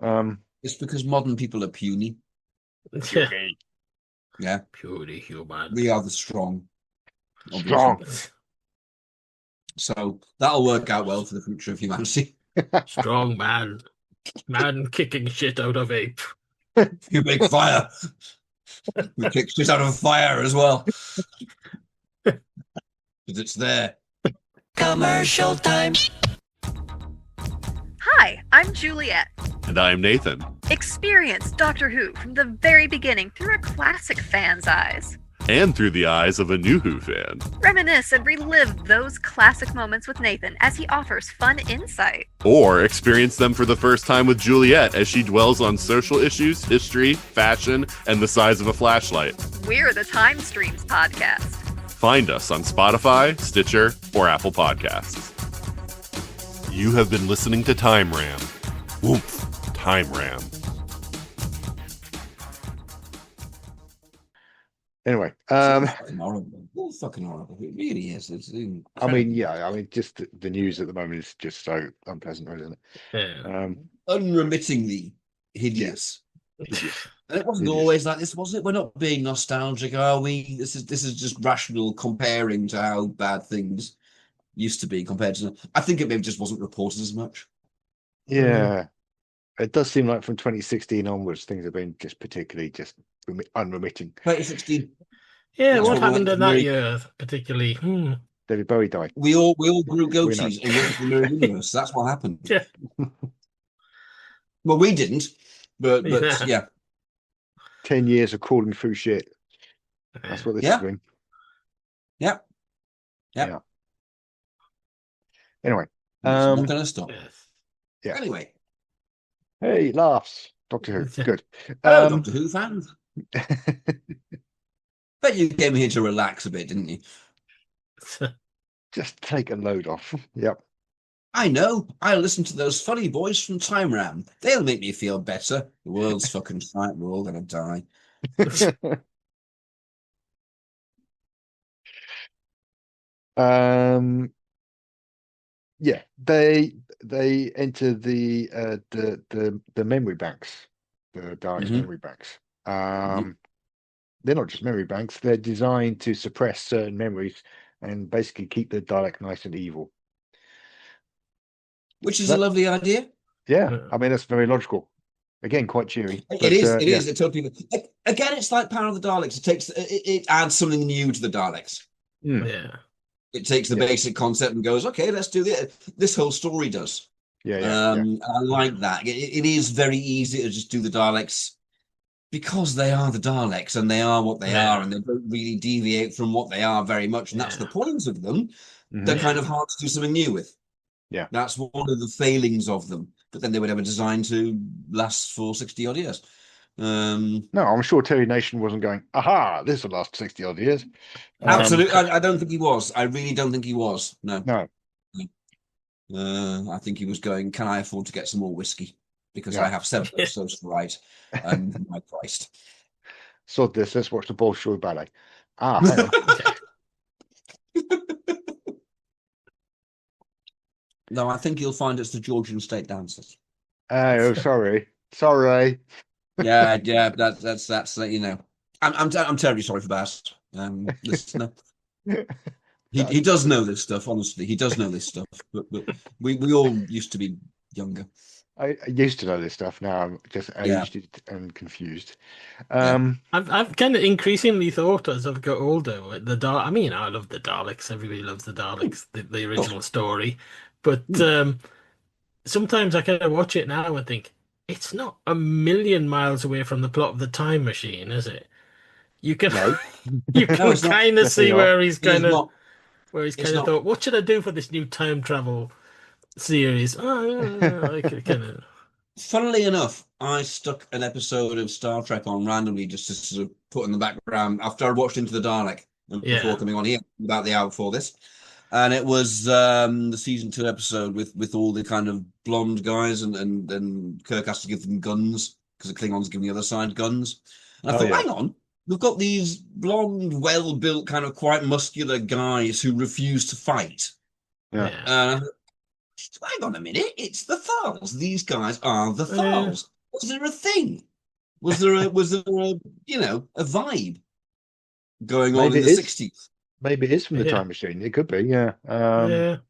[SPEAKER 2] on?
[SPEAKER 3] It's because modern people are puny. Yeah.
[SPEAKER 1] Purely human.
[SPEAKER 3] We are the strong. Obviously. So that'll work out well for the future of humanity.
[SPEAKER 1] Strong man kicking shit out of ape.
[SPEAKER 3] You make fire. We kick shit out of fire as well. Because it's there.
[SPEAKER 8] Commercial time.
[SPEAKER 9] Hi, I'm Juliet.
[SPEAKER 10] And I'm Nathan.
[SPEAKER 9] Experience Doctor Who from the very beginning through a classic fan's eyes. and through the eyes of a new Who fan.
[SPEAKER 10] Reminisce and relive those classic moments with Nathan as he offers fun insight.
[SPEAKER 9] Or experience them for the first time with Juliet as she dwells on social issues, history, fashion, and the size of a flashlight.
[SPEAKER 10] We're the Time Streams Podcast.
[SPEAKER 9] Find us on Spotify, Stitcher, or Apple Podcasts. You have been listening to Time Ram. Woof, Time Ram.
[SPEAKER 2] Anyway,
[SPEAKER 3] fucking horrible. It's fucking horrible. It really is.
[SPEAKER 2] I mean, just the news at the moment is just so unpleasant, isn't it?
[SPEAKER 1] Yeah.
[SPEAKER 3] Unremittingly hideous. And it wasn't always like this, was it? We're not being nostalgic, are we? This is just rational comparing to how bad things used to be compared to. I think it maybe just wasn't reported as much.
[SPEAKER 2] Yeah, it does seem like from 2016 onwards, things have been just particularly just unremitting.
[SPEAKER 3] 2016.
[SPEAKER 1] Yeah, what happened in that year, particularly?
[SPEAKER 2] David Bowie died.
[SPEAKER 3] We all grew goatees and went to the mirror universe. That's what happened.
[SPEAKER 1] Yeah.
[SPEAKER 3] Well, we didn't, but yeah.
[SPEAKER 2] 10 years of crawling through shit. That's what this has been.
[SPEAKER 3] Yeah.
[SPEAKER 2] Anyway,
[SPEAKER 3] I'm not going to stop.
[SPEAKER 2] Yeah.
[SPEAKER 3] Anyway.
[SPEAKER 2] Hey, laughs. Doctor Who. Good.
[SPEAKER 3] Hello, Doctor Who fans. Bet you came here to relax a bit, didn't you?
[SPEAKER 2] Just take a load off. Yep.
[SPEAKER 3] I know. I'll listen to those funny boys from Time Ram. They'll make me feel better. The world's fucking shite. We're all going to die.
[SPEAKER 2] Yeah, they enter the memory banks, the Dalek memory banks. They're not just memory banks; they're designed to suppress certain memories and basically keep the Dalek nice and evil.
[SPEAKER 3] Which is a lovely idea.
[SPEAKER 2] Yeah, I mean that's very logical. Again, quite cheery.
[SPEAKER 3] It is. It totally. Again, it's like Power of the Daleks. It adds something new to the Daleks.
[SPEAKER 1] Yeah.
[SPEAKER 3] It takes the basic concept and goes, okay, let's do this. This whole story does. I like that. It is very easy to just do the Daleks because they are the Daleks and they are what they are and they don't really deviate from what they are very much. And that's the point of them. They're kind of hard to do something new with.
[SPEAKER 2] Yeah.
[SPEAKER 3] That's one of the failings of them. But then they would have a design to last for 60 odd years.
[SPEAKER 2] No, I'm sure Terry Nation wasn't going, aha, this will last 60 odd years.
[SPEAKER 3] Absolutely. I don't think he was. I really don't think he was. No. I think he was going, can I afford to get some more whiskey? Because I have 7 episodes to write. And my Christ.
[SPEAKER 2] So let's watch the Bolshoi Ballet. Hang on.
[SPEAKER 3] No, I think you'll find it's the Georgian state dancers.
[SPEAKER 2] Oh, sorry.
[SPEAKER 3] Yeah, that's you know. I'm terribly sorry for that. Listener. He does know this stuff. Honestly, he does know this stuff. But we all used to be younger.
[SPEAKER 2] I used to know this stuff. Now I'm just aged and confused.
[SPEAKER 1] I've kind of increasingly thought as I've got older. I mean, I love the Daleks. Everybody loves the Daleks, the original story. But sometimes I kind of watch it now and think it's not a million miles away from the plot of the Time Machine, is it? You can kind of see where he's kind of thought, what should I do for this new time travel series? I could kind of.
[SPEAKER 3] Funnily enough, I stuck an episode of Star Trek on randomly just to sort of put in the background after I watched Into the Dalek before coming on here, about the hour before this. And it was the season 2 episode with all the kind of blonde guys, and Kirk has to give them guns because the Klingons give the other side guns. And I thought, hang on, we've got these blonde, well-built, kind of quite muscular guys who refuse to fight.
[SPEAKER 2] Yeah.
[SPEAKER 3] Hang on a minute, it's the Thals. These guys are the Thals. Was there a thing? Was there a a vibe going on in the 60s?
[SPEAKER 2] Maybe it is from the Time Machine. It could be, yeah.
[SPEAKER 3] Well,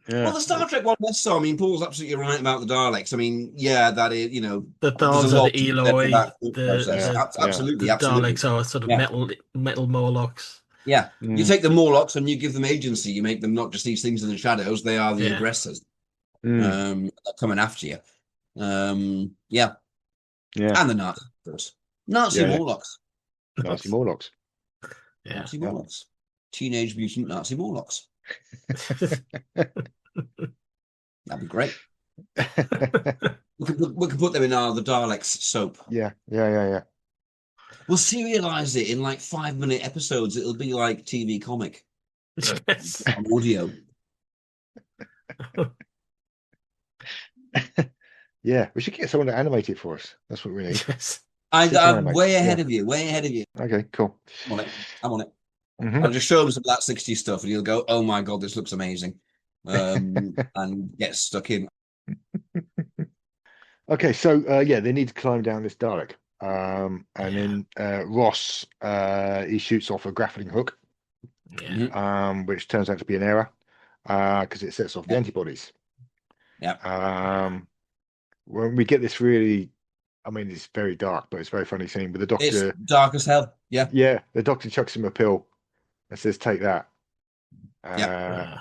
[SPEAKER 3] the Star Trek one, I mean, Paul's absolutely right about the Daleks. I mean, that is,
[SPEAKER 1] the Thals are the Eloi.
[SPEAKER 3] Absolutely.
[SPEAKER 1] The Daleks are sort of metal Morlocks.
[SPEAKER 3] Yeah, you take the Morlocks and you give them agency. You make them not just these things in the shadows; they are the aggressors. Coming after you. And the Nazis, Nazi Morlocks.
[SPEAKER 2] Nazi Morlocks.
[SPEAKER 1] Yeah.
[SPEAKER 3] Nazi Morlocks. Teenage Mutant Nazi Morlocks. That'd be great. we could put them in the Daleks soap.
[SPEAKER 2] Yeah.
[SPEAKER 3] We'll serialize it in like 5-minute episodes. It'll be like TV comic.
[SPEAKER 1] Yes.
[SPEAKER 3] On audio.
[SPEAKER 2] Yeah, we should get someone to animate it for us. That's what we need.
[SPEAKER 1] Yes.
[SPEAKER 3] I'm way ahead of you. Way ahead of you.
[SPEAKER 2] Okay, cool.
[SPEAKER 3] I'm on it. I'll just show him some of that 60s stuff, and he'll go, "Oh my god, this looks amazing," and get stuck in.
[SPEAKER 2] Okay, so they need to climb down this Dalek, and then Ross he shoots off a grappling hook, which turns out to be an error because it sets off the antibodies.
[SPEAKER 3] Yeah.
[SPEAKER 2] When we get this really, I mean, it's very dark, but it's a very funny scene with the doctor.
[SPEAKER 3] It's dark as hell. Yeah.
[SPEAKER 2] Yeah, the doctor chucks him a pill and says, "Take that." And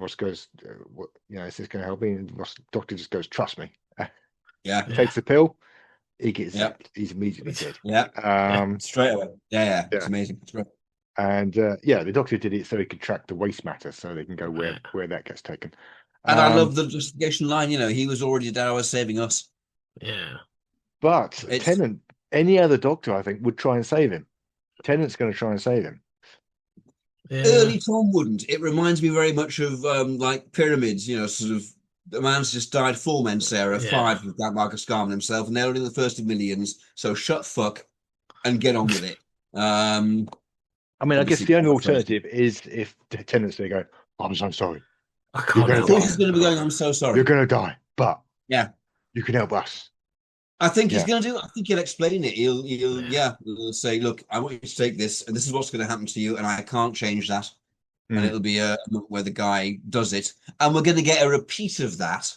[SPEAKER 2] Ross goes, "What? Is this going to help me?" And doctor just goes, "Trust me."
[SPEAKER 3] Yeah.
[SPEAKER 2] He takes the pill. He gets zapped. He's immediately dead.
[SPEAKER 3] Yeah. Straight away. Yeah. It's amazing. It's great.
[SPEAKER 2] And the doctor did it so he could track the waste matter, so they can go where that gets taken.
[SPEAKER 3] And I love the justification line. He was already dead. I was saving us.
[SPEAKER 1] Yeah.
[SPEAKER 2] But Tennant, any other doctor, I think, would try and save him. Tennant's going to try and save him.
[SPEAKER 1] Yeah.
[SPEAKER 3] Early Tom wouldn't. It reminds me very much of like pyramids. Sort of the man's just died 4 men, Sarah, 5 without Marcus Garman himself, and they're only the first of millions. So shut fuck and get on with it.
[SPEAKER 2] I mean, I guess the only alternative is if Tennant's going to go, "I'm so sorry.
[SPEAKER 3] You're going to die. He's going to be going, "I'm so sorry.
[SPEAKER 2] You're going to die, but
[SPEAKER 3] you
[SPEAKER 2] can help us."
[SPEAKER 3] I think he's going to do. I think he'll explain it. He'll say, "Look, I want you to take this, and this is what's going to happen to you, and I can't change that." And it'll be a moment where the guy does it, and we're going to get a repeat of that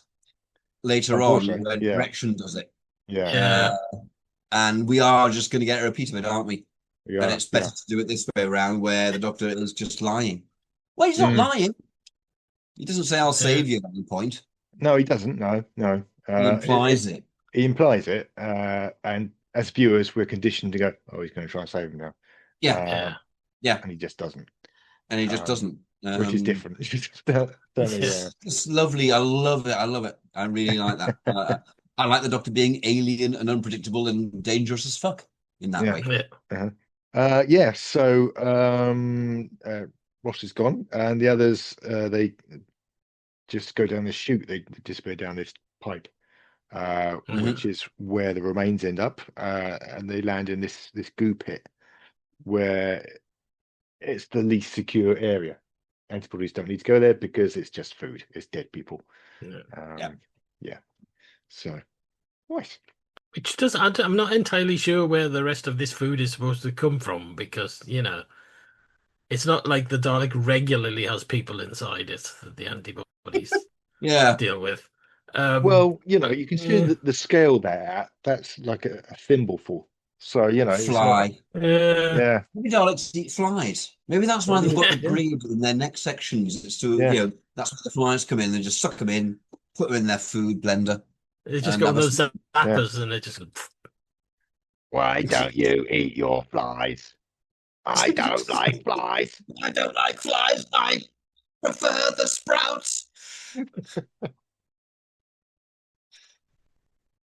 [SPEAKER 3] later on when Direction does it. And we are just going to get a repeat of it, aren't we? And it's better to do it this way around, where the doctor is just lying. Well, he's not lying. He doesn't say, "I'll save you" at any point.
[SPEAKER 2] No, he doesn't. No.
[SPEAKER 3] He implies it.
[SPEAKER 2] He implies it, and as viewers, we're conditioned to go, "Oh, he's going to try and save him now."
[SPEAKER 3] Yeah,
[SPEAKER 2] and he just doesn't.
[SPEAKER 3] Which
[SPEAKER 2] is different.
[SPEAKER 3] It's lovely. I love it. I really like that. I like the Doctor being alien and unpredictable and dangerous as fuck in that way.
[SPEAKER 2] So Ross is gone, and the others they just go down this chute. They disappear down this pipe, which is where the remains end up, and they land in this goo pit where it's the least secure area. Antibodies don't need to go there because it's just food. It's dead people. So nice.
[SPEAKER 1] Which does, I'm not entirely sure where the rest of this food is supposed to come from, because it's not like the Dalek regularly has people inside it that the antibodies deal with.
[SPEAKER 2] Well, you can see the scale there. That's like a thimbleful. So
[SPEAKER 3] fly.
[SPEAKER 2] Yeah.
[SPEAKER 3] Maybe Daleks eat flies. Maybe that's why they've got the greed in their next sections. It's to that's where the flies come in. They just suck them in, put them in their food blender.
[SPEAKER 1] They just got those zappers and they just.
[SPEAKER 2] Why don't you eat your flies? I don't like flies.
[SPEAKER 3] I don't like flies. I prefer the sprouts.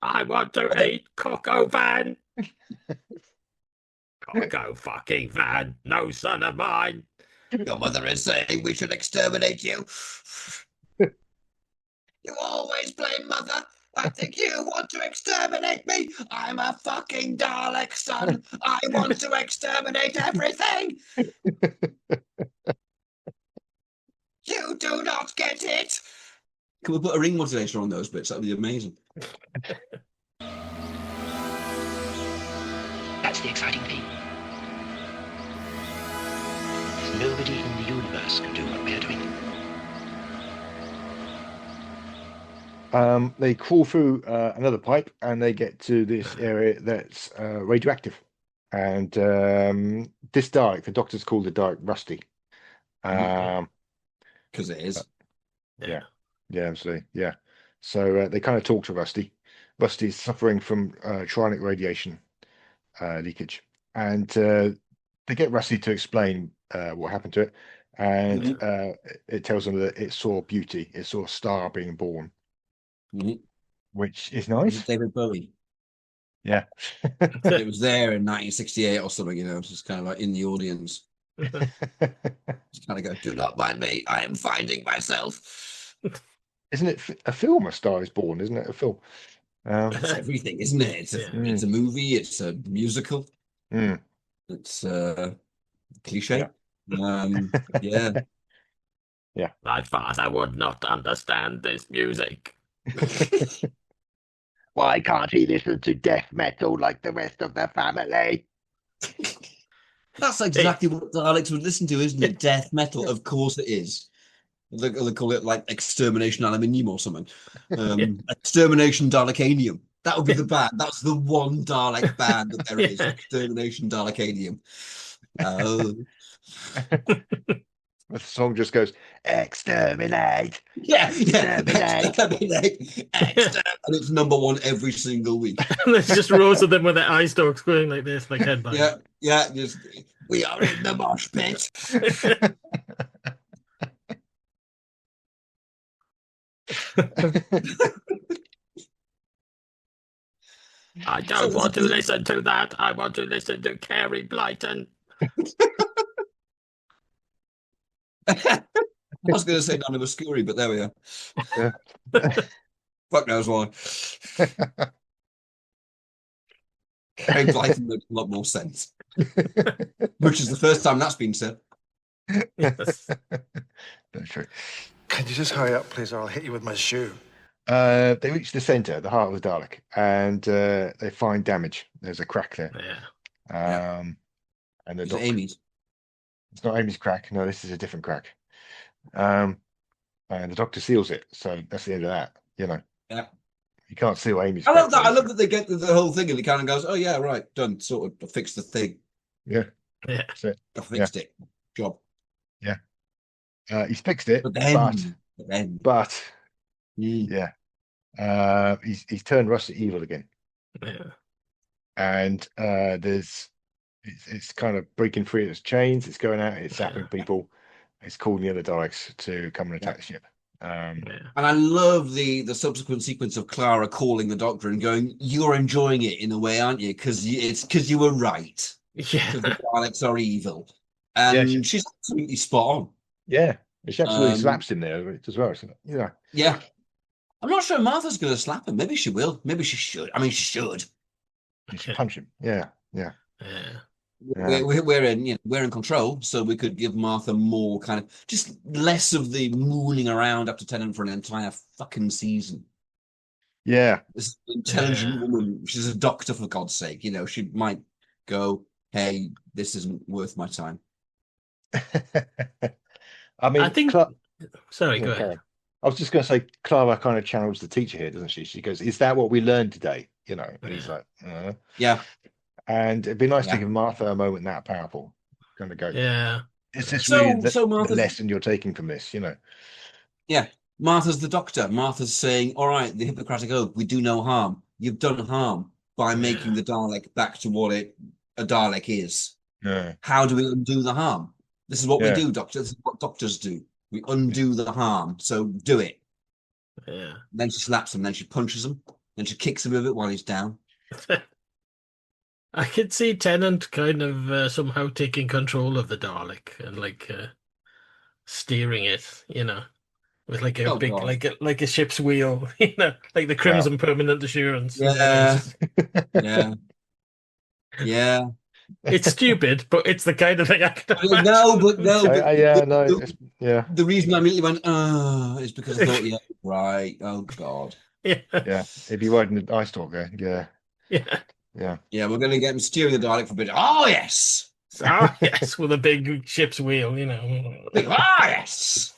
[SPEAKER 1] I want to eat Coco Van. Coco fucking Van, no son of mine.
[SPEAKER 3] Your mother is saying we should exterminate you. You always blame Mother. I think you want to exterminate me. I'm a fucking Dalek, son. I want to exterminate everything. You do not get it. Can we put a ring modulator on those bits? That would be amazing.
[SPEAKER 11] That's the exciting thing. Nobody in the universe can do what we're doing.
[SPEAKER 2] They crawl through another pipe and they get to this area that's radioactive. And this Dalek, the Doctor's called the Dalek Rusty.
[SPEAKER 3] Because it is.
[SPEAKER 2] Yeah, absolutely. Yeah. So they kind of talk to Rusty. Rusty's suffering from chronic radiation leakage. and they get Rusty to explain what happened to it, and it tells them that it saw beauty, it saw a star being born, which is nice.
[SPEAKER 3] David Bowie.
[SPEAKER 2] Yeah.
[SPEAKER 3] It was there in 1968 or something, it's just kind of like in the audience. Just kind of go, do not mind me, I am finding myself.
[SPEAKER 2] Isn't it a film, A Star is Born? Isn't it a film?
[SPEAKER 3] It's everything, isn't it? It's a movie, it's a musical. It's cliche. Yeah.
[SPEAKER 2] Yeah.
[SPEAKER 1] My father would not understand this music.
[SPEAKER 2] Why can't he listen to death metal like the rest of the family?
[SPEAKER 3] That's exactly what Daleks would listen to, isn't it? Death metal, of course it is. They call it like Extermination Aluminium or something. Extermination Dalekanium. That would be the band. That's the one Dalek band that there is. Extermination Dalekanium.
[SPEAKER 2] The song just goes, exterminate.
[SPEAKER 3] Exterminate. And it's number one every single week.
[SPEAKER 1] And there's just rows of them with their eye stalks going like this, like headbands.
[SPEAKER 3] Just, we are in the mosh pit.
[SPEAKER 1] I don't want to listen to that. I want to listen to Carrie Blyton.
[SPEAKER 3] I was going to say Nana Muscuri, but there we are. Fuck knows why. Carrie Blyton makes a lot more sense. Which is the first time that's been said.
[SPEAKER 1] Yes.
[SPEAKER 2] That's true.
[SPEAKER 12] Can you just hurry up, please, or I'll hit you with my shoe?
[SPEAKER 2] They reach the center, the heart of the Dalek, and they find damage. There's a crack there. And the doctor,
[SPEAKER 3] Amy's.
[SPEAKER 2] It's not Amy's crack. No, this is a different crack. And the doctor seals it. So that's the end of that.
[SPEAKER 3] Yeah.
[SPEAKER 2] You can't seal Amy's.
[SPEAKER 3] I love that. I love that they get the whole thing and it kind of goes, oh yeah, right, done. Sort of fix the thing.
[SPEAKER 2] Yeah.
[SPEAKER 3] That's it. I fixed it. Job.
[SPEAKER 2] Yeah. He's fixed it, but he's turned Rusty evil again.
[SPEAKER 1] Yeah.
[SPEAKER 2] And it's kind of breaking free of its chains. It's going out. It's zapping people. It's calling the other Daleks to come and attack the ship.
[SPEAKER 3] And I love the subsequent sequence of Clara calling the doctor and going, "You're enjoying it in a way, aren't you? Because you were right.
[SPEAKER 1] Yeah,
[SPEAKER 3] the Daleks are evil." And she's absolutely spot on.
[SPEAKER 2] Yeah, she absolutely slaps him there as well. So,
[SPEAKER 3] yeah. I'm not sure Martha's going to slap him. Maybe she will. Maybe she should. I mean, she should.
[SPEAKER 2] You should punch him. Yeah.
[SPEAKER 3] We're in control, so we could give Martha more kind of just less of the mooning around after Tennant for an entire fucking season.
[SPEAKER 2] Yeah,
[SPEAKER 3] this intelligent woman. She's a doctor, for God's sake. She might go, "Hey, this isn't worth my time."
[SPEAKER 2] I mean,
[SPEAKER 1] I think. Sorry, go ahead.
[SPEAKER 2] I was just going to say, Clara kind of channels the teacher here, doesn't she? She goes, "Is that what we learned today?" And he's like,
[SPEAKER 3] "Yeah."
[SPEAKER 2] And it'd be nice to give Martha a moment that powerful. Kind of go,
[SPEAKER 1] "Yeah,
[SPEAKER 2] is this really the lesson you're taking from this?"
[SPEAKER 3] Yeah, Martha's the doctor. Martha's saying, "All right, the Hippocratic Oath, we do no harm. You've done harm by making the Dalek back to what a Dalek is.
[SPEAKER 2] Yeah.
[SPEAKER 3] How do we undo the harm? This is what we do, doctor. This is what doctors do. We undo the harm. So do it."
[SPEAKER 1] Yeah.
[SPEAKER 3] Then she slaps him. Then she punches him. Then she kicks him with it while he's down.
[SPEAKER 1] I could see Tennant kind of somehow taking control of the Dalek and steering it, with like a big, like a ship's wheel, like the Crimson Permanent Assurance.
[SPEAKER 3] Yeah, yeah.
[SPEAKER 1] It's stupid, but it's the kind of thing I can imagine.
[SPEAKER 3] The reason I immediately went, is because I thought, right. Oh God.
[SPEAKER 2] Yeah. If you're riding the ice stalker, Yeah,
[SPEAKER 3] we're going to get him steering the Dalek for a bit. Oh, yes.
[SPEAKER 1] Oh, yes, with a big ship's wheel,
[SPEAKER 3] yes.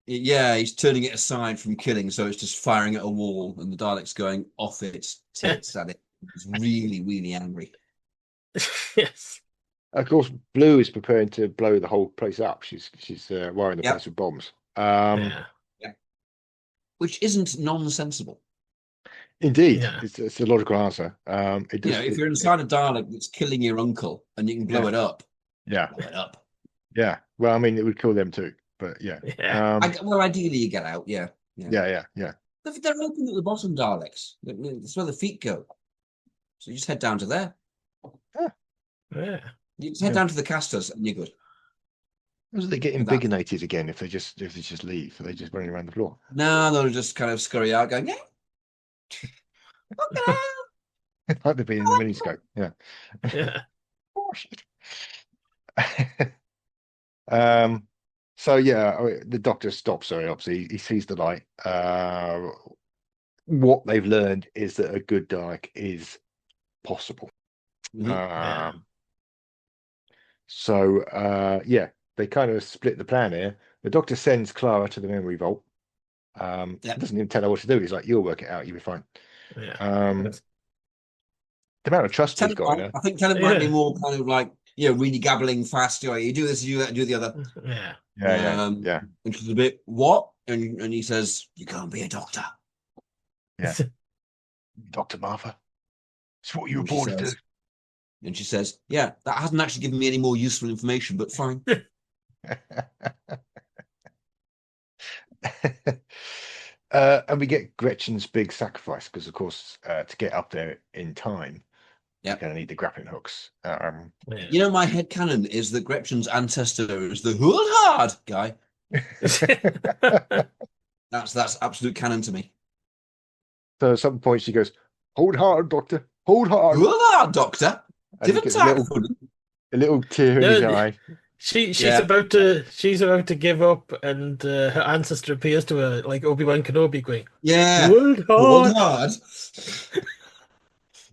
[SPEAKER 3] He's turning it aside from killing, so it's just firing at a wall, and the Dalek's going off its tits at it. It's really, really angry.
[SPEAKER 1] Yes.
[SPEAKER 2] Of course, Blue is preparing to blow the whole place up. She's wiring the place with bombs.
[SPEAKER 3] Which isn't nonsensible.
[SPEAKER 2] Indeed,
[SPEAKER 1] Yeah.
[SPEAKER 2] it's a logical answer. It does.
[SPEAKER 3] If you're inside a Dalek that's killing your uncle and you can blow it up,
[SPEAKER 2] yeah,
[SPEAKER 3] blow it up.
[SPEAKER 2] Yeah. Well, I mean, it would kill them too, but yeah.
[SPEAKER 1] Yeah.
[SPEAKER 3] Well, ideally you get out. Yeah.
[SPEAKER 2] Yeah.
[SPEAKER 3] They're open at the bottom, Daleks. That's where the feet go. So you just head down to there.
[SPEAKER 1] Yeah.
[SPEAKER 3] You just head down to the casters and you're good.
[SPEAKER 2] Was they getting biginated again if they just leave? Are they just running around the floor?
[SPEAKER 3] No, they'll just kind of scurry out going, yeah.
[SPEAKER 2] Like they've been in the miniscope. Yeah.
[SPEAKER 1] Yeah.
[SPEAKER 2] Oh, shit. So yeah, the Doctor stops. Sorry, obviously he sees the light. What they've learned is that a good Dalek is possible. So yeah, they kind of split the plan here. The Doctor sends Clara to the memory vault. Doesn't even tell her what to do. He's like, "You'll work it out. You'll be fine."
[SPEAKER 1] Yeah.
[SPEAKER 2] The amount of trust he's got in her.
[SPEAKER 3] I think Tennant might be more kind of like, really gabbling fast. You do this, you do that, do the other.
[SPEAKER 1] Yeah.
[SPEAKER 2] Yeah.
[SPEAKER 3] And she's a bit, what? And he says, "You can't be a doctor."
[SPEAKER 2] Yeah. Dr. Martha. It's what you were born to do.
[SPEAKER 3] And she says, "Yeah, that hasn't actually given me any more useful information, but fine."
[SPEAKER 2] And we get Gretchen's big sacrifice because, of course, to get up there in time, you're going to need the grappling hooks.
[SPEAKER 3] My headcanon is that Gretchen's ancestor is the hold hard guy. That's absolute canon to me.
[SPEAKER 2] So at some point she goes, "Hold hard, Doctor. Hold hard.
[SPEAKER 3] Hold hard, Doctor."
[SPEAKER 2] A little tear in his eye.
[SPEAKER 1] She's about to give up, and her ancestor appears to her like Obi-Wan Kenobi going,
[SPEAKER 3] "Yeah,
[SPEAKER 1] hold hard."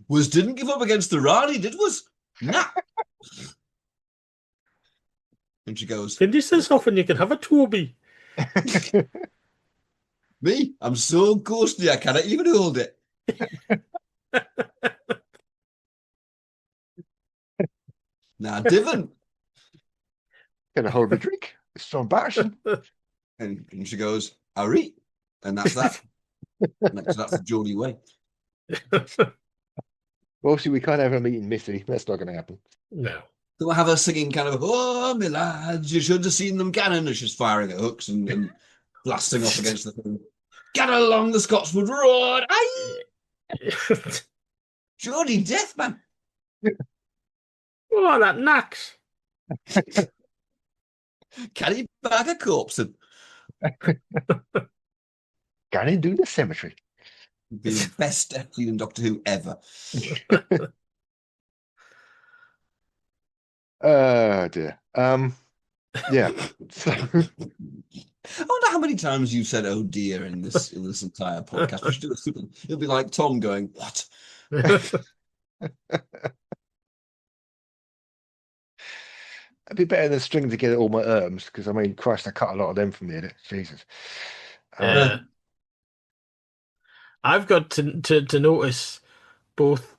[SPEAKER 3] Was didn't give up against the Rani, did was? Nah. And she goes,
[SPEAKER 1] "Finish this off and you can have a Toby."
[SPEAKER 3] Me? I'm so ghostly I cannot even hold it. Nah, Divin.
[SPEAKER 2] Gonna hold the drink. It's so embarrassing.
[SPEAKER 3] And she goes, "Ari," and that's that. That's the Geordie way.
[SPEAKER 2] Well, obviously, we can't have her meeting Missy. That's not going to happen.
[SPEAKER 1] No.
[SPEAKER 3] They'll have her singing kind of, "Oh, my lads, you should have seen them cannon," as she's firing at hooks and blasting off against the thing. "Get along the Scotswood Road!" Aye! Geordie death, man.
[SPEAKER 1] Oh, that knacks.
[SPEAKER 3] Carry back a corpse and
[SPEAKER 2] can he do the cemetery?
[SPEAKER 3] Be the best death cleaning Doctor Who ever.
[SPEAKER 2] Oh dear. Yeah. So...
[SPEAKER 3] I wonder how many times you've said "oh dear" in this entire podcast. We should do something. It'll be like Tom going, "What?"
[SPEAKER 2] It'd be better than stringing together all my erms, because I mean, Christ, I cut a lot of them from the edit. Jesus.
[SPEAKER 1] I've got to notice both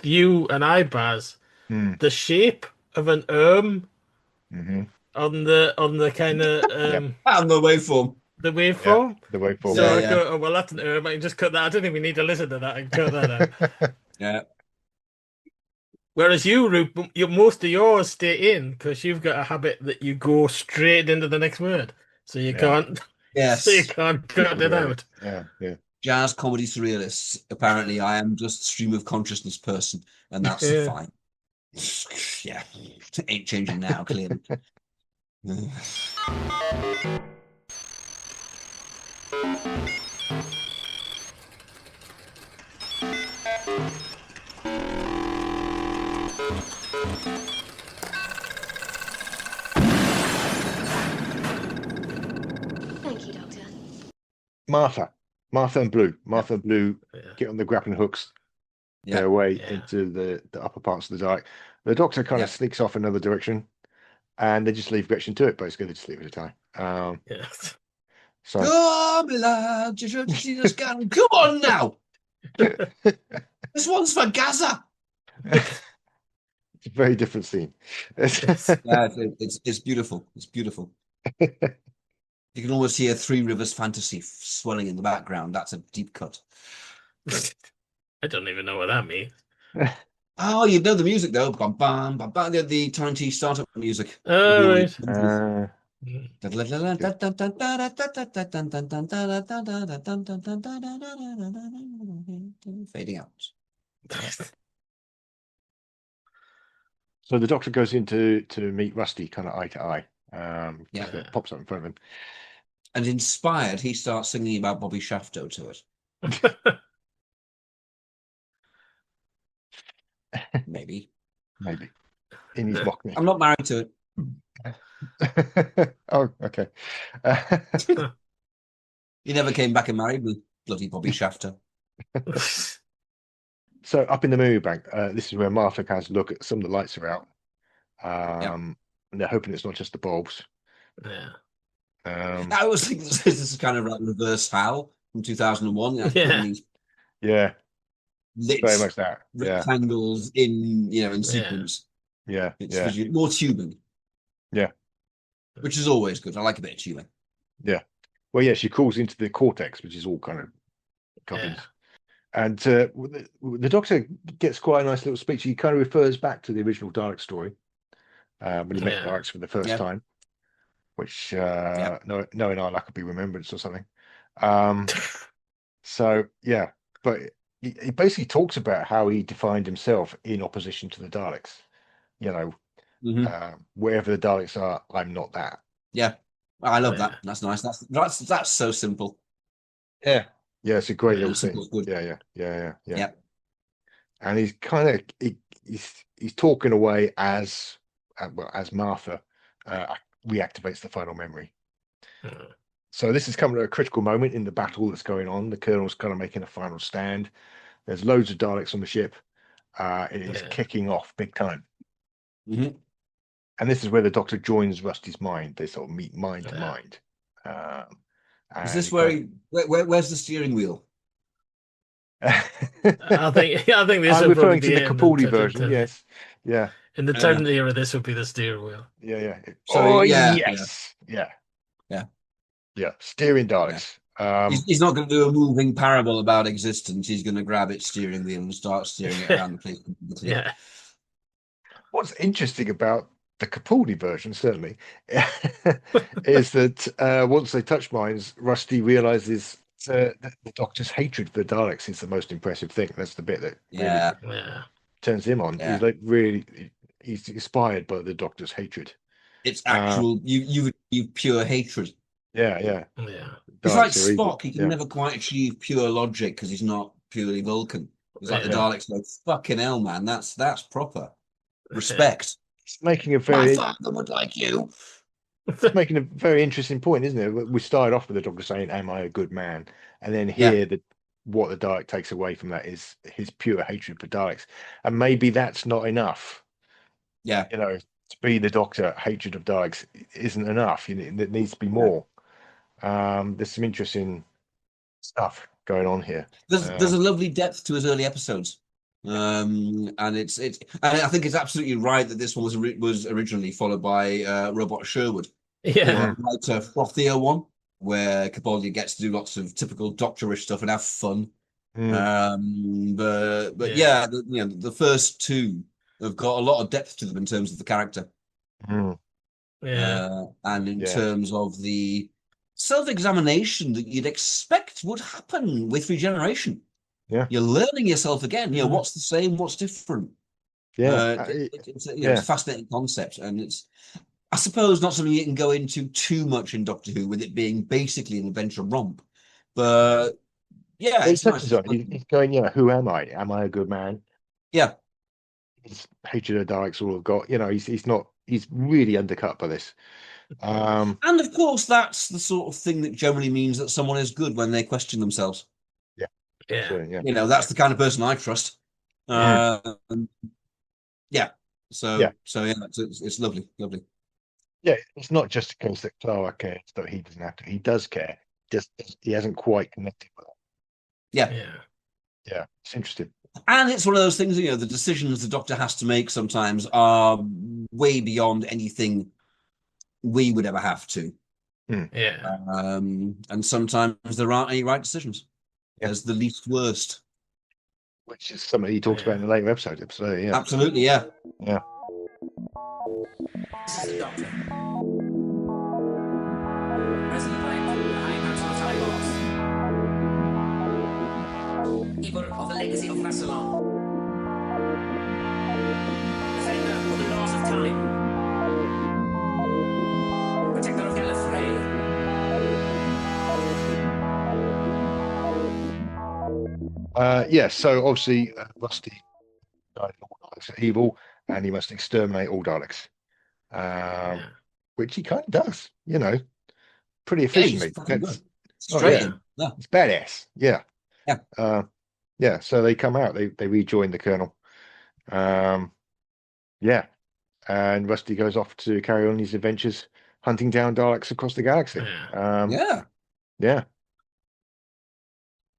[SPEAKER 1] you and I, Baz, the shape of an on the kind of
[SPEAKER 3] and the waveform.
[SPEAKER 1] The waveform.
[SPEAKER 2] Yeah, the waveform.
[SPEAKER 1] So I go, "Oh well, that's an I can just cut that. I don't even need to listen to that. I can cut that out."
[SPEAKER 3] Yeah.
[SPEAKER 1] Whereas you, Roop, most of yours stay in because you've got a habit that you go straight into the next word, so you can't.
[SPEAKER 3] Yes.
[SPEAKER 1] So you can't cut it out.
[SPEAKER 2] Yeah.
[SPEAKER 3] Jazz comedy surrealists. Apparently, I am just a stream of consciousness person, and that's fine. Yeah, ain't changing now, clearly.
[SPEAKER 13] Thank you, Doctor.
[SPEAKER 2] Martha and Blue get on the grappling hooks their way into the upper parts of the Dalek. The Doctor kind of sneaks off another direction, and they just leave Gretchen to it. Basically, they just leave it a time. So,
[SPEAKER 3] come, lad, you should see this gun. Come on now. This one's for Gaza.
[SPEAKER 2] It's a very different scene.
[SPEAKER 3] It's beautiful. It's beautiful. You can almost hear Three Rivers Fantasy swelling in the background. That's a deep cut.
[SPEAKER 1] I don't even know what that means.
[SPEAKER 3] Oh, you know the music though. Bum, bum, bum, bum, the Tiny startup music.
[SPEAKER 1] Oh, right.
[SPEAKER 3] Fading out.
[SPEAKER 2] So the Doctor goes in to meet Rusty kind of eye to eye. Pops up in front of him.
[SPEAKER 3] And inspired, he starts singing about Bobby Shafto to it. Maybe.
[SPEAKER 2] In his mock.
[SPEAKER 3] I'm not married to
[SPEAKER 2] it. Oh, okay.
[SPEAKER 3] He never came back and married with bloody Bobby Shafto.
[SPEAKER 2] So up in the movie bank, this is where Martha has a look at some of the lights are out. And they're hoping it's not just the bulbs.
[SPEAKER 1] Yeah.
[SPEAKER 3] I was thinking this is kind of like reverse Hal from 2001.
[SPEAKER 2] Yeah.
[SPEAKER 3] Lit
[SPEAKER 2] very much that.
[SPEAKER 3] Rectangles in sequence.
[SPEAKER 2] Yeah.
[SPEAKER 3] It's more tubing.
[SPEAKER 2] Yeah.
[SPEAKER 3] Which is always good. I like a bit of tubing.
[SPEAKER 2] Yeah. Well, yeah, she calls into the cortex, which is all kind of copies. And the Doctor gets quite a nice little speech. He kind of refers back to the original Dalek story when he met Daleks for the first time, which knowing our luck could be remembrance or something. So, yeah, but he basically talks about how he defined himself in opposition to the Daleks. Wherever the Daleks are, I'm not that.
[SPEAKER 3] Yeah, I love that. That's nice. That's so simple.
[SPEAKER 2] Yeah, it's a great little thing. Yeah. And he's kind of he's talking away as Martha reactivates the final memory. So this is coming at a critical moment in the battle that's going on. The Colonel's kind of making a final stand. There's loads of Daleks on the ship. It is kicking off big time. And this is where the Doctor joins Rusty's mind. They sort of meet mind to mind.
[SPEAKER 3] Is this where's the steering wheel?
[SPEAKER 1] I think this.
[SPEAKER 2] I'm referring to the Capaldi version. Yes, yeah.
[SPEAKER 1] In the Tennant era, this would be the steering wheel.
[SPEAKER 2] Yeah.
[SPEAKER 3] So,
[SPEAKER 2] yes, yeah. Steering Daleks.
[SPEAKER 3] He's not going to do a moving parable about existence. He's going to grab its steering wheel and start steering it around the place.
[SPEAKER 1] Yeah.
[SPEAKER 2] What's interesting about the Capaldi version, certainly, is that once they touch minds, Rusty realizes that the Doctor's hatred for the Daleks is the most impressive thing. That's the bit that really turns him on. He's like he's inspired by the Doctor's hatred.
[SPEAKER 3] It's actual you pure hatred.
[SPEAKER 2] Yeah.
[SPEAKER 3] It's like Spock. He can never quite achieve pure logic because he's not purely Vulcan. It's like the Daleks go, fucking hell, man. That's proper respect.
[SPEAKER 2] It's making a very.
[SPEAKER 3] My father would like you.
[SPEAKER 2] It's making a very interesting point, isn't it? We started off with the Doctor saying, "Am I a good man?" And then here, what the Dalek takes away from that is his pure hatred for Daleks, and maybe that's not enough.
[SPEAKER 3] Yeah,
[SPEAKER 2] to be the Doctor, hatred of Daleks isn't enough. There needs to be more. There's some interesting stuff going on here.
[SPEAKER 3] There's a lovely depth to his early episodes. And it's I think it's absolutely right that this one was originally followed by Robot Sherwood, a frothier one where Capaldi gets to do lots of typical Doctorish stuff and have fun. But the first two have got a lot of depth to them in terms of the character, and in terms of the self-examination that you'd expect would happen with regeneration.
[SPEAKER 2] Yeah,
[SPEAKER 3] you're learning yourself again. What's the same, what's different. It's a fascinating concept, and I suppose not something you can go into too much in Doctor Who with it being basically an adventure romp. But
[SPEAKER 2] it's nice. He's going, who am I? Am I a good man?
[SPEAKER 3] Yeah,
[SPEAKER 2] his hatred of Daleks all I've got. He's really undercut by this.
[SPEAKER 3] And of course, that's the sort of thing that generally means that someone is good when they question themselves.
[SPEAKER 1] Yeah.
[SPEAKER 3] That's the kind of person I trust. So it's lovely.
[SPEAKER 2] Yeah, it's not just a case that Clara cares, that he doesn't have to. He does care. Just he hasn't quite connected with it. Yeah, it's interesting.
[SPEAKER 3] And it's one of those things, the decisions the Doctor has to make sometimes are way beyond anything we would ever have to.
[SPEAKER 1] Yeah.
[SPEAKER 3] And sometimes there aren't any right decisions. There's the least worst.
[SPEAKER 2] which is something he talks about in a later episode. So yeah,
[SPEAKER 3] absolutely, yeah.
[SPEAKER 13] This is the Doctor. President Light, I am Boss. Keeper of the legacy of Rassilon. Defender of the laws of time. Protector of Gallifrey.
[SPEAKER 2] So obviously Rusty died of all Daleks are evil, and he must exterminate all Daleks. Which he kind of does, pretty efficiently. It's badass. So they come out, they rejoin the Colonel. And Rusty goes off to carry on his adventures hunting down Daleks across the galaxy.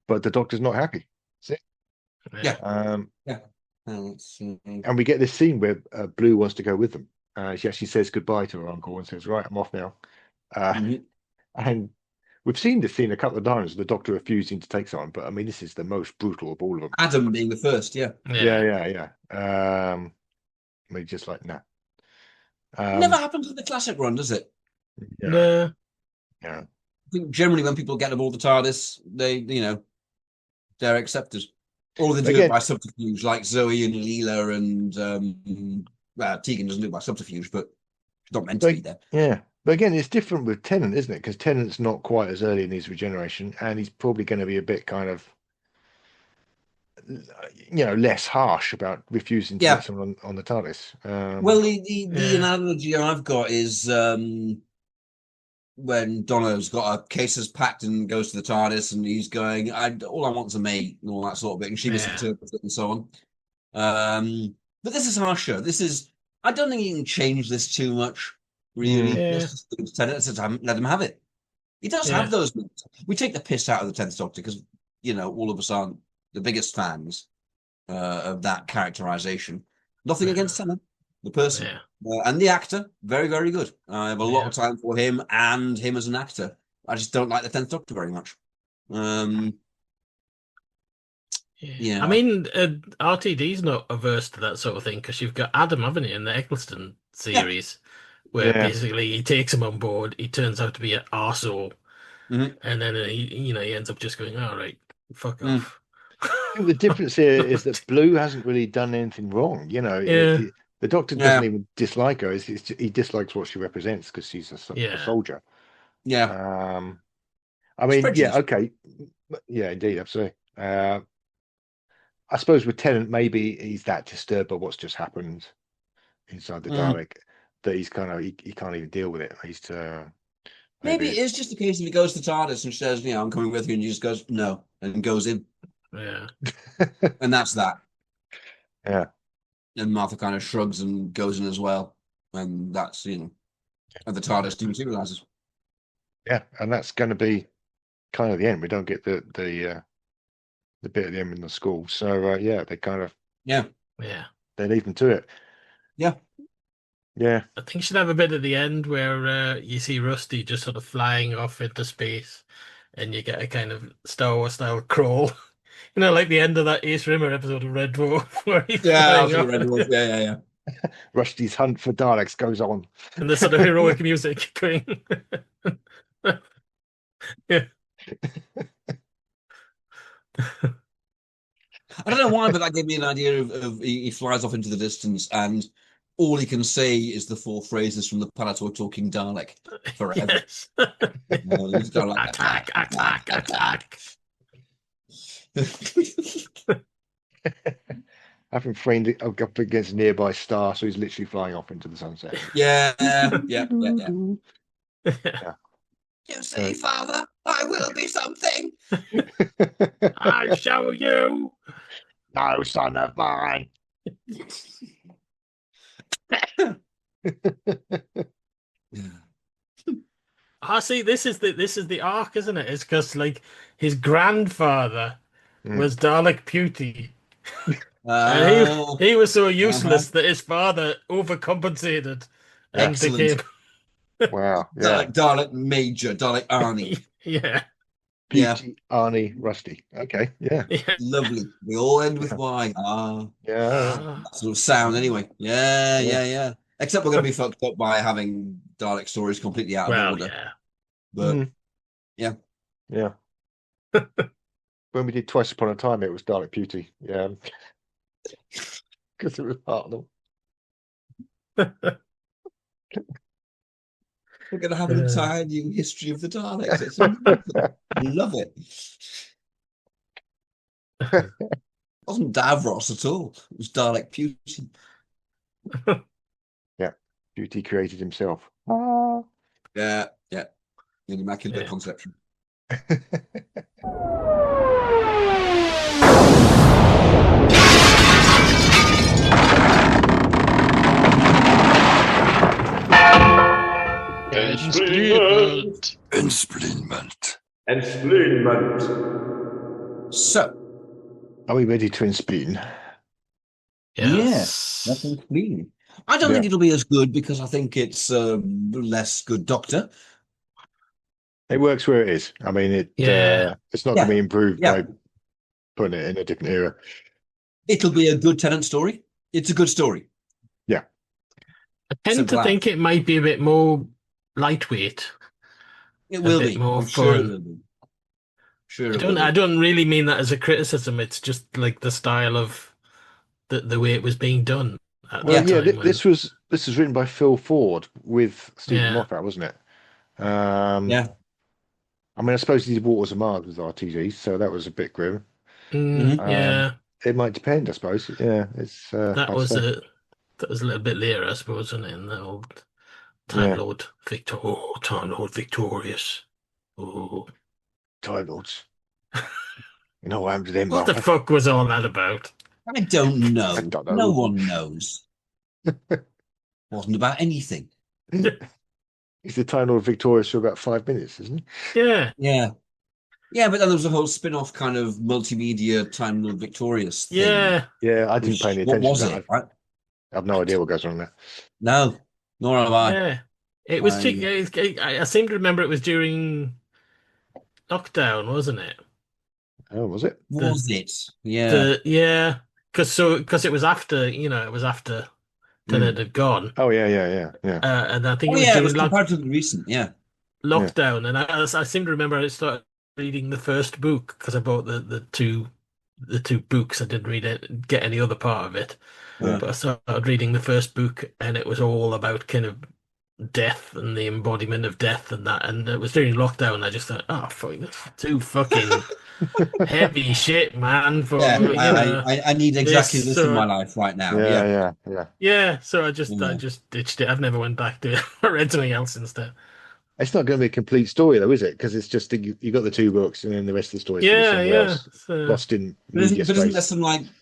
[SPEAKER 2] But the Doctor's not happy. That's it. And we get this scene where Blue wants to go with them. She actually says goodbye to her uncle and says, "Right, I'm off now." And we've seen this scene a couple of times, the Doctor refusing to take someone, but I mean, this is the most brutal of all of them.
[SPEAKER 3] Adam being the first,
[SPEAKER 2] Yeah. Just like, nah.
[SPEAKER 3] Never happens in the classic run, does it?
[SPEAKER 1] Yeah.
[SPEAKER 3] I think generally when people get aboard the TARDIS, they're accepted. Or they do it by subterfuge, like Zoe and Leela and Tegan doesn't do it by subterfuge, but she's not meant to be there.
[SPEAKER 2] Yeah. But again, it's different with Tennant, isn't it? Because Tennant's not quite as early in his regeneration, and he's probably going to be a bit kind of, less harsh about refusing to let someone on the TARDIS.
[SPEAKER 3] Well, the analogy I've got is when Donna's got her cases packed and goes to the TARDIS, and he's going, all I want's a mate, and all that sort of bit, and she misinterprets it and so on. But this is harsher. I don't think you can change this too much, really. Let's just let him have it. He does have those moments. We take the piss out of the 10th Doctor because, all of us aren't the biggest fans of that characterization. Nothing against Tennant, the person. And the actor, very, very good. I have a lot of time for him and him as an actor. I just don't like the 10th Doctor very much.
[SPEAKER 1] I mean, RTD's not averse to that sort of thing because you've got Adam, haven't you, in the Eccleston series, where basically he takes him on board, he turns out to be an arsehole, and then he ends up just going, all right, fuck off.
[SPEAKER 2] The difference here is that Blue hasn't really done anything wrong. The Doctor doesn't even dislike her. He dislikes what she represents because she's a soldier. I mean, okay. Yeah, indeed, absolutely. I suppose with Tennant, maybe he's that disturbed by what's just happened inside the Dalek that he's kind of he can't even deal with it.
[SPEAKER 3] Maybe it is just a case if he goes to TARDIS and says, I'm coming with you, and he just goes no and goes in.
[SPEAKER 1] Yeah,
[SPEAKER 3] and that's that.
[SPEAKER 2] Yeah.
[SPEAKER 3] And Martha kind of shrugs and goes in as well, and that's and the TARDIS dematerializes.
[SPEAKER 2] Yeah, and that's going to be kind of the end. We don't get the bit at the end in the school, so they kind of they leave them to it.
[SPEAKER 3] Yeah.
[SPEAKER 1] I think you should have a bit at the end where you see Rusty just sort of flying off into space, and you get a kind of Star Wars style crawl. Like the end of that Ace Rimmer episode of Red Dwarf, where he's
[SPEAKER 3] Red Dwarf. Yeah.
[SPEAKER 2] Rusty's hunt for Daleks goes on,
[SPEAKER 1] and the sort of heroic music going. Yeah.
[SPEAKER 3] I don't know why, but that gave me an idea of he flies off into the distance, and all he can say is the 4 phrases from the Palatoy talking Dalek forever.
[SPEAKER 1] Yes.
[SPEAKER 3] He's got like, attack.
[SPEAKER 2] Having framed it up against a nearby star, so he's literally flying off into the sunset.
[SPEAKER 3] Yeah.
[SPEAKER 8] You see, Father, I will be something.
[SPEAKER 1] I'll show you.
[SPEAKER 2] No, son of mine.
[SPEAKER 1] See, this is the arc, isn't it? It's because like his grandfather was Dalek Beauty. And he was so useless that his father overcompensated and became
[SPEAKER 2] wow.
[SPEAKER 3] Dalek Major, Dalek Arnie.
[SPEAKER 1] Yeah.
[SPEAKER 2] Beauty, Arnie, Rusty. Okay, yeah.
[SPEAKER 3] Lovely. We all end with Y.
[SPEAKER 2] Yeah.
[SPEAKER 3] Sort of sound anyway. Yeah. Except we're going to be fucked up by having Dalek stories completely out of order.
[SPEAKER 1] Yeah.
[SPEAKER 3] But yeah.
[SPEAKER 2] When we did Twice Upon a Time, it was Dalek Beauty. Yeah. Because it was part of them.
[SPEAKER 3] We're going to have an entire new history of the Daleks. It's love it. It wasn't Davros at all. It was Dalek Beauty.
[SPEAKER 2] Yeah. Beauty created himself.
[SPEAKER 3] Yeah. An immaculate conception.
[SPEAKER 2] Ensplinment. So, are we ready to enspleen?
[SPEAKER 3] Yes. Yeah, nothing clean. I don't think it'll be as good because I think it's less good Doctor.
[SPEAKER 2] It works where it is. I mean, it's not going to be improved by putting it in a different era.
[SPEAKER 3] It'll be a good Tennant story. It's a good story.
[SPEAKER 2] Yeah.
[SPEAKER 1] I tend to think it might be a bit more lightweight.
[SPEAKER 3] It will be
[SPEAKER 1] more
[SPEAKER 3] fun.
[SPEAKER 1] Sure, it will be.
[SPEAKER 3] Sure.
[SPEAKER 1] I don't really mean that as a criticism. It's just like the style of the way it was being done.
[SPEAKER 2] This was written by Phil Ford with Stephen Moffat, wasn't it? I mean, I suppose these Waters of Mars was RTD, so that was a bit grim. It might depend, I suppose. Yeah, it's
[SPEAKER 1] that was a little bit later, I suppose, wasn't it? In the old Time Lord Time Lord Victorious. Oh,
[SPEAKER 2] Time Lords. You know what happened to them?
[SPEAKER 1] What the fuck was all that about?
[SPEAKER 3] I don't know. No one knows. Wasn't about anything.
[SPEAKER 2] He's the Time Lord Victorious for about 5 minutes, isn't
[SPEAKER 1] he? Yeah.
[SPEAKER 3] Yeah, but then there was a whole spin-off kind of multimedia Time Lord Victorious thing.
[SPEAKER 2] Yeah, I didn't pay any attention.
[SPEAKER 3] What was it?
[SPEAKER 2] I have no idea what goes on there.
[SPEAKER 3] No, nor have I.
[SPEAKER 1] Yeah. It was. I seem to remember it was during lockdown, wasn't it?
[SPEAKER 2] Oh, was it?
[SPEAKER 3] Was it? Yeah.
[SPEAKER 1] Because it was after Tennant had gone.
[SPEAKER 2] Oh yeah.
[SPEAKER 1] And I think
[SPEAKER 3] it was comparatively recent. Yeah.
[SPEAKER 1] Lockdown, and I seem to remember I started reading the first book because I bought the two books. I didn't get any other part of it, but I started reading the first book, and it was all about kind of death and the embodiment of death and that. And it was during lockdown. I just thought, oh fuck, that's too fucking heavy shit, man.
[SPEAKER 3] I need exactly this in my life right now.
[SPEAKER 1] Yeah. So I just ditched it. I've never went back to it. I read something else instead.
[SPEAKER 2] It's not going to be a complete story, though, is it? Because it's just you got the two books, and then the rest of the story is somewhere else, lost in media space.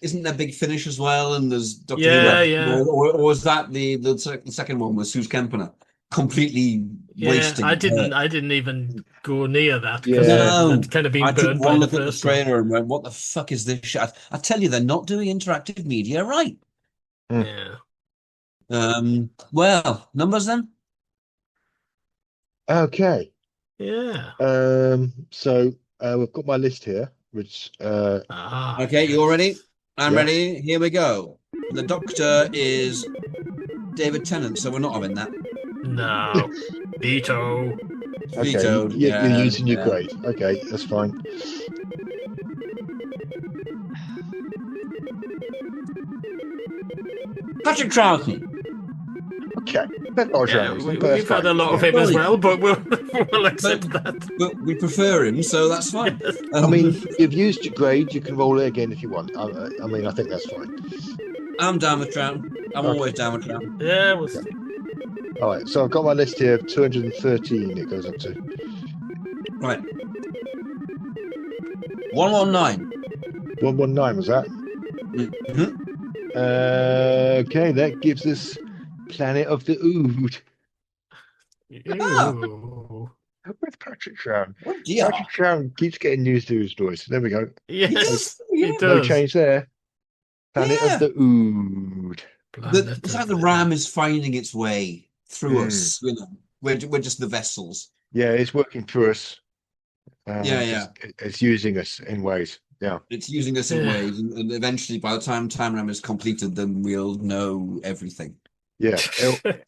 [SPEAKER 3] Isn't there Big Finish as well? And there's Doctor Who, or was that the second one was Suze Kempener completely wasting?
[SPEAKER 1] I didn't even go near that.
[SPEAKER 3] I'd
[SPEAKER 1] kind of been burned
[SPEAKER 3] by
[SPEAKER 1] the
[SPEAKER 3] first at the trailer and went, "What the fuck is this shit?" I tell you, they're not doing interactive media right.
[SPEAKER 1] Yeah.
[SPEAKER 3] Well, numbers then.
[SPEAKER 2] Okay.
[SPEAKER 1] Yeah.
[SPEAKER 2] So we've got my list here, which.
[SPEAKER 3] Okay, you all ready? I'm ready. Here we go. The Doctor is David Tennant, so we're not having that.
[SPEAKER 1] No. Veto.
[SPEAKER 2] Okay.
[SPEAKER 3] Vetoed.
[SPEAKER 2] You're using your grade. Okay, that's fine.
[SPEAKER 3] Patrick Troughton.
[SPEAKER 2] Okay.
[SPEAKER 1] We've had a lot of him as well, but we'll accept that.
[SPEAKER 3] But we prefer him, so that's fine.
[SPEAKER 2] I mean, you've used your grade. You can roll it again if you want. I mean, I think that's fine.
[SPEAKER 3] I'm down with Troughton. I'm always down with Troughton.
[SPEAKER 1] Yeah, we'll see.
[SPEAKER 2] All right, so I've got my list here of 213 it goes up to.
[SPEAKER 3] Right. 119.
[SPEAKER 2] 119 was that?
[SPEAKER 3] Mm-hmm.
[SPEAKER 2] Okay, that gives us Planet of the Ood. With Patrick Troughton. Patrick Troughton keeps getting news to his stories. There we go.
[SPEAKER 1] Yes, he does.
[SPEAKER 2] No change there. Planet of the Ood.
[SPEAKER 3] It's like the ram is finding its way through us. You know, we're just the vessels.
[SPEAKER 2] Yeah, it's working through us. It's using us in ways. Yeah,
[SPEAKER 3] it's using us in ways, and eventually, by the time Time Ram is completed, then we'll know everything.
[SPEAKER 2] Yeah,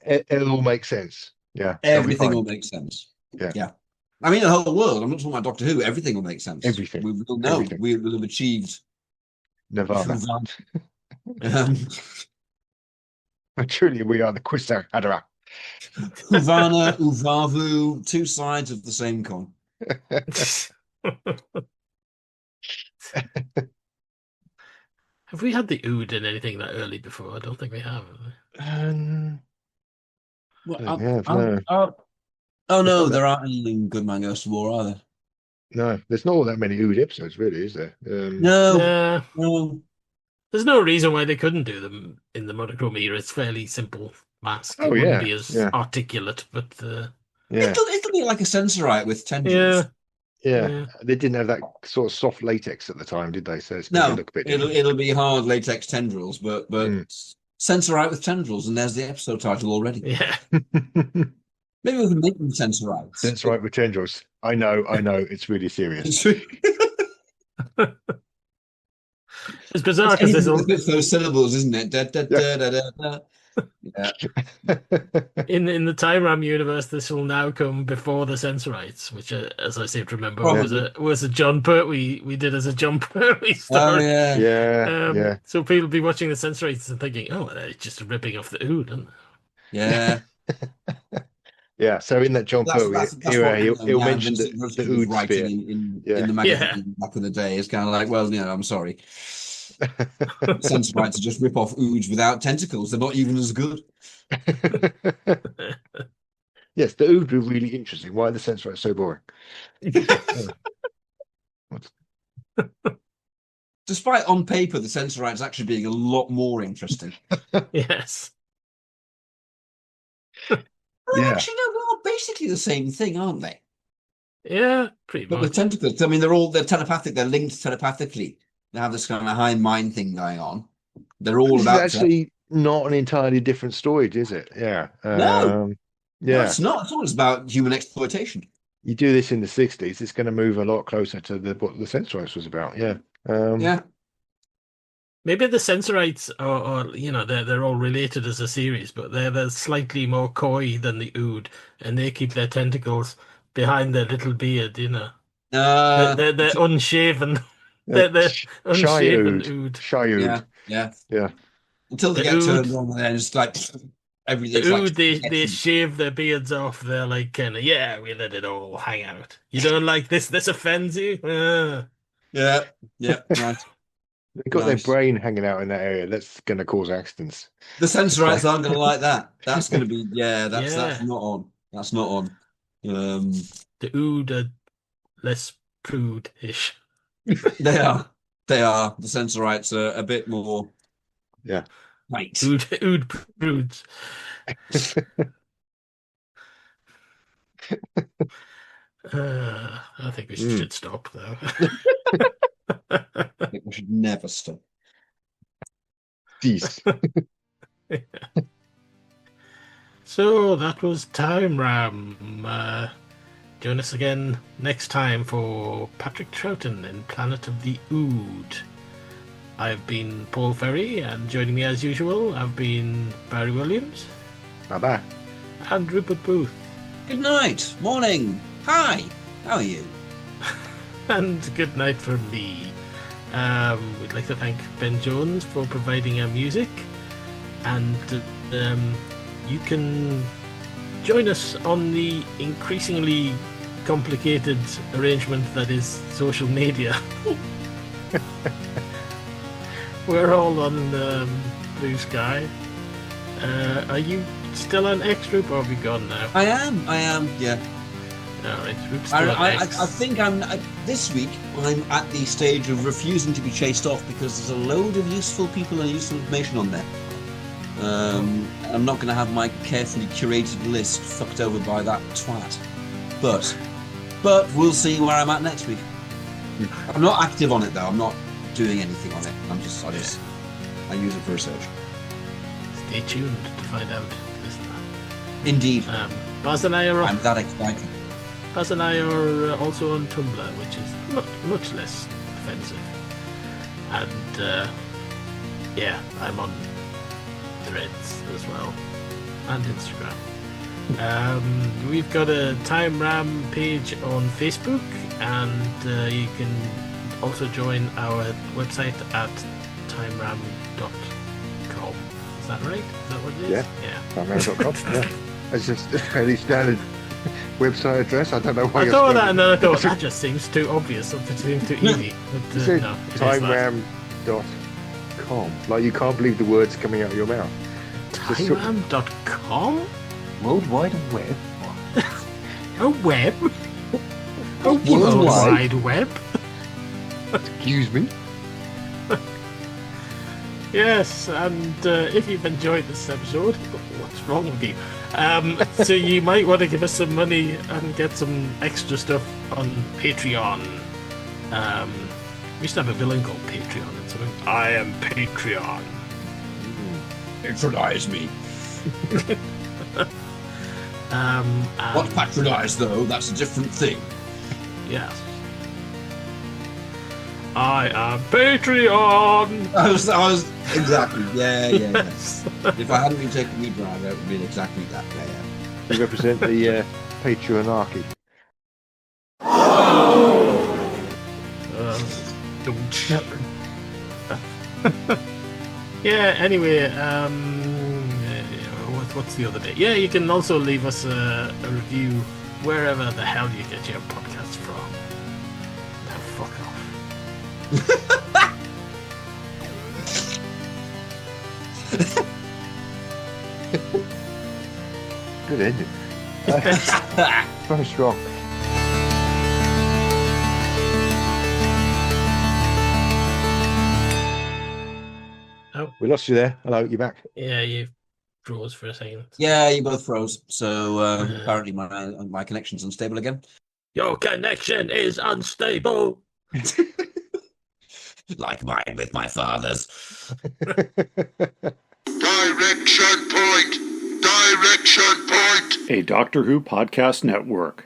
[SPEAKER 2] it'll all make sense. Yeah,
[SPEAKER 3] everything will make sense.
[SPEAKER 2] Yeah.
[SPEAKER 3] I mean, the whole world. I'm not talking about Doctor Who. Everything will make sense.
[SPEAKER 2] Everything.
[SPEAKER 3] We will know. Everything. We will have achieved
[SPEAKER 2] Nirvana. Truly, we are the Quista Hadara.
[SPEAKER 3] Uvana, Uvavu, two sides of the same coin.
[SPEAKER 1] Have we had the Ood in anything that early before? I don't think we have.
[SPEAKER 3] Oh no, there aren't any Good Man Goes to War, are there?
[SPEAKER 2] No, there's not all that many Ood episodes, really, is there?
[SPEAKER 3] No.
[SPEAKER 1] There's no reason why they couldn't do them in the monochrome era. It's fairly simple mask.
[SPEAKER 2] Oh,
[SPEAKER 1] it wouldn't be as articulate, but
[SPEAKER 3] it'll be like a Sensorite with tendrils.
[SPEAKER 2] Yeah, they didn't have that sort of soft latex at the time, did they? So it's look a bit
[SPEAKER 3] it'll be hard latex tendrils, but Sensorite with tendrils, and there's the episode title already.
[SPEAKER 1] Yeah.
[SPEAKER 3] Maybe we can make them Sensorites.
[SPEAKER 2] Sensorite with tendrils. I know. It's really serious.
[SPEAKER 1] It's bizarre because there's all
[SPEAKER 3] those syllables, isn't it? Da, da, da, da, da, da. Yeah.
[SPEAKER 1] In the Time Ram universe, this will now come before the Sensorites, which, as I seem to remember, was a John Pertwee. We did as a John Pertwee story.
[SPEAKER 3] Oh
[SPEAKER 2] yeah.
[SPEAKER 1] So people will be watching the Sensorites and thinking, "Oh, they're just ripping off the Ood," aren't they?
[SPEAKER 3] Yeah.
[SPEAKER 2] Yeah, so in that John Pertwee era, he'll mention the Ood sphere
[SPEAKER 3] in the magazine back in the day. It's kind of like, well, I'm sorry. Sensorites just rip off Oods without tentacles. They're not even as good.
[SPEAKER 2] Yes, the Ood were really interesting. Why are the Sensorites so boring?
[SPEAKER 3] Despite on paper the Sensorites actually being a lot more interesting.
[SPEAKER 1] Yes.
[SPEAKER 3] Actually, no, they're all basically the same thing, aren't they?
[SPEAKER 1] Yeah, pretty much.
[SPEAKER 3] But with tentacles, I mean, they're telepathic. They're linked telepathically. They have this kind of high mind thing going on. They're all about.
[SPEAKER 2] It's actually not an entirely different story, is it? Yeah.
[SPEAKER 3] No, it's not. It's always about human exploitation.
[SPEAKER 2] You do this in the 60s, it's going to move a lot closer to what the Sensorites was about. Yeah.
[SPEAKER 1] Maybe the Sensorites are they're all related as a series, but they're slightly more coy than the Ood, and they keep their tentacles behind their little beard. They're unshaven. They're unshaven Ood.
[SPEAKER 2] Shy Ood.
[SPEAKER 3] Yeah. Until they get turned on, and then it's like everything.
[SPEAKER 1] The Ood, they shave their beards off. They're like kind of we let it all hang out. You don't like this? This offends you?
[SPEAKER 3] Yeah. Right.
[SPEAKER 2] They've got their brain hanging out in that area. That's going to cause accidents.
[SPEAKER 3] The Sensorites aren't going to like that. That's going to be that's not on. That's not on.
[SPEAKER 1] The Ood are less prude-ish.
[SPEAKER 3] They are. The Sensorites are a bit more.
[SPEAKER 2] Yeah.
[SPEAKER 3] Right.
[SPEAKER 1] Ood prudes. I think we should stop though.
[SPEAKER 3] I think we should never stop.
[SPEAKER 2] Jeez.
[SPEAKER 1] So that was Time Ram. Join us again next time for Patrick Troughton in Planet of the Ood. I've been Paul Ferry, and joining me as usual have been Barry Williams.
[SPEAKER 2] Bye-bye.
[SPEAKER 1] And Rupert Booth.
[SPEAKER 3] Good night. Morning. Hi. How are you?
[SPEAKER 1] And good night from me. We'd like to thank Ben Jones for providing our music, and you can join us on the increasingly complicated arrangement that is social media. We're all on Blue Sky. Are you still on X, Roop, or have you gone now?
[SPEAKER 3] I am, yeah.
[SPEAKER 1] Alright,
[SPEAKER 3] I think this week I'm at the stage of refusing to be chased off because there's a load of useful people and useful information on there. I'm not going to have my carefully curated list fucked over by that twat. But we'll see where I'm at next week. I'm not active on it though. I'm not doing anything on it. I use it for research.
[SPEAKER 1] Stay tuned to find out, listener.
[SPEAKER 3] Indeed.
[SPEAKER 1] Buzz and I are off.
[SPEAKER 3] I'm that excited.
[SPEAKER 1] Baz and I are also on Tumblr, which is much less offensive. And I'm on Threads as well, and Instagram. We've got a Time Ram page on Facebook, and you can also join our website at timeram.com. Is that right? Is that what it is?
[SPEAKER 2] Yeah. timeram.com. Yeah. It's just a fairly standard website address. I don't know why.
[SPEAKER 1] I thought that, and then I thought that just seems too obvious. Something seems too easy. But,
[SPEAKER 2] timeram.com. Like you can't believe the words coming out of your mouth.
[SPEAKER 1] Timeram.com?
[SPEAKER 2] World Wide Web?
[SPEAKER 1] A web? A World Wide Web?
[SPEAKER 2] Excuse me?
[SPEAKER 1] Yes, and if you've enjoyed this episode, what's wrong with you? So you might want to give us some money and get some extra stuff on Patreon. We used to have a villain called Patreon and something. I am Patreon.
[SPEAKER 3] Patronize me. What patronize though? That's a different thing.
[SPEAKER 1] Yes. I am Patreon.
[SPEAKER 3] I was exactly. Yeah. If I hadn't been taking me bribe, it would have been exactly that. Yeah.
[SPEAKER 2] You represent the patriarchy.
[SPEAKER 1] Yeah. Anyway, what's the other bit? Yeah, you can also leave us a review wherever the hell you get your podcasts from. Now, fuck off.
[SPEAKER 2] Good ending. Very strong.
[SPEAKER 1] Oh,
[SPEAKER 2] we lost you there. Hello, you back?
[SPEAKER 1] Yeah, you froze for a second.
[SPEAKER 3] Yeah, you both froze. So apparently my connection's unstable again.
[SPEAKER 1] Your connection is unstable.
[SPEAKER 3] Like mine with my father's.
[SPEAKER 14] Direction point! Direction point!
[SPEAKER 15] A Doctor Who podcast network.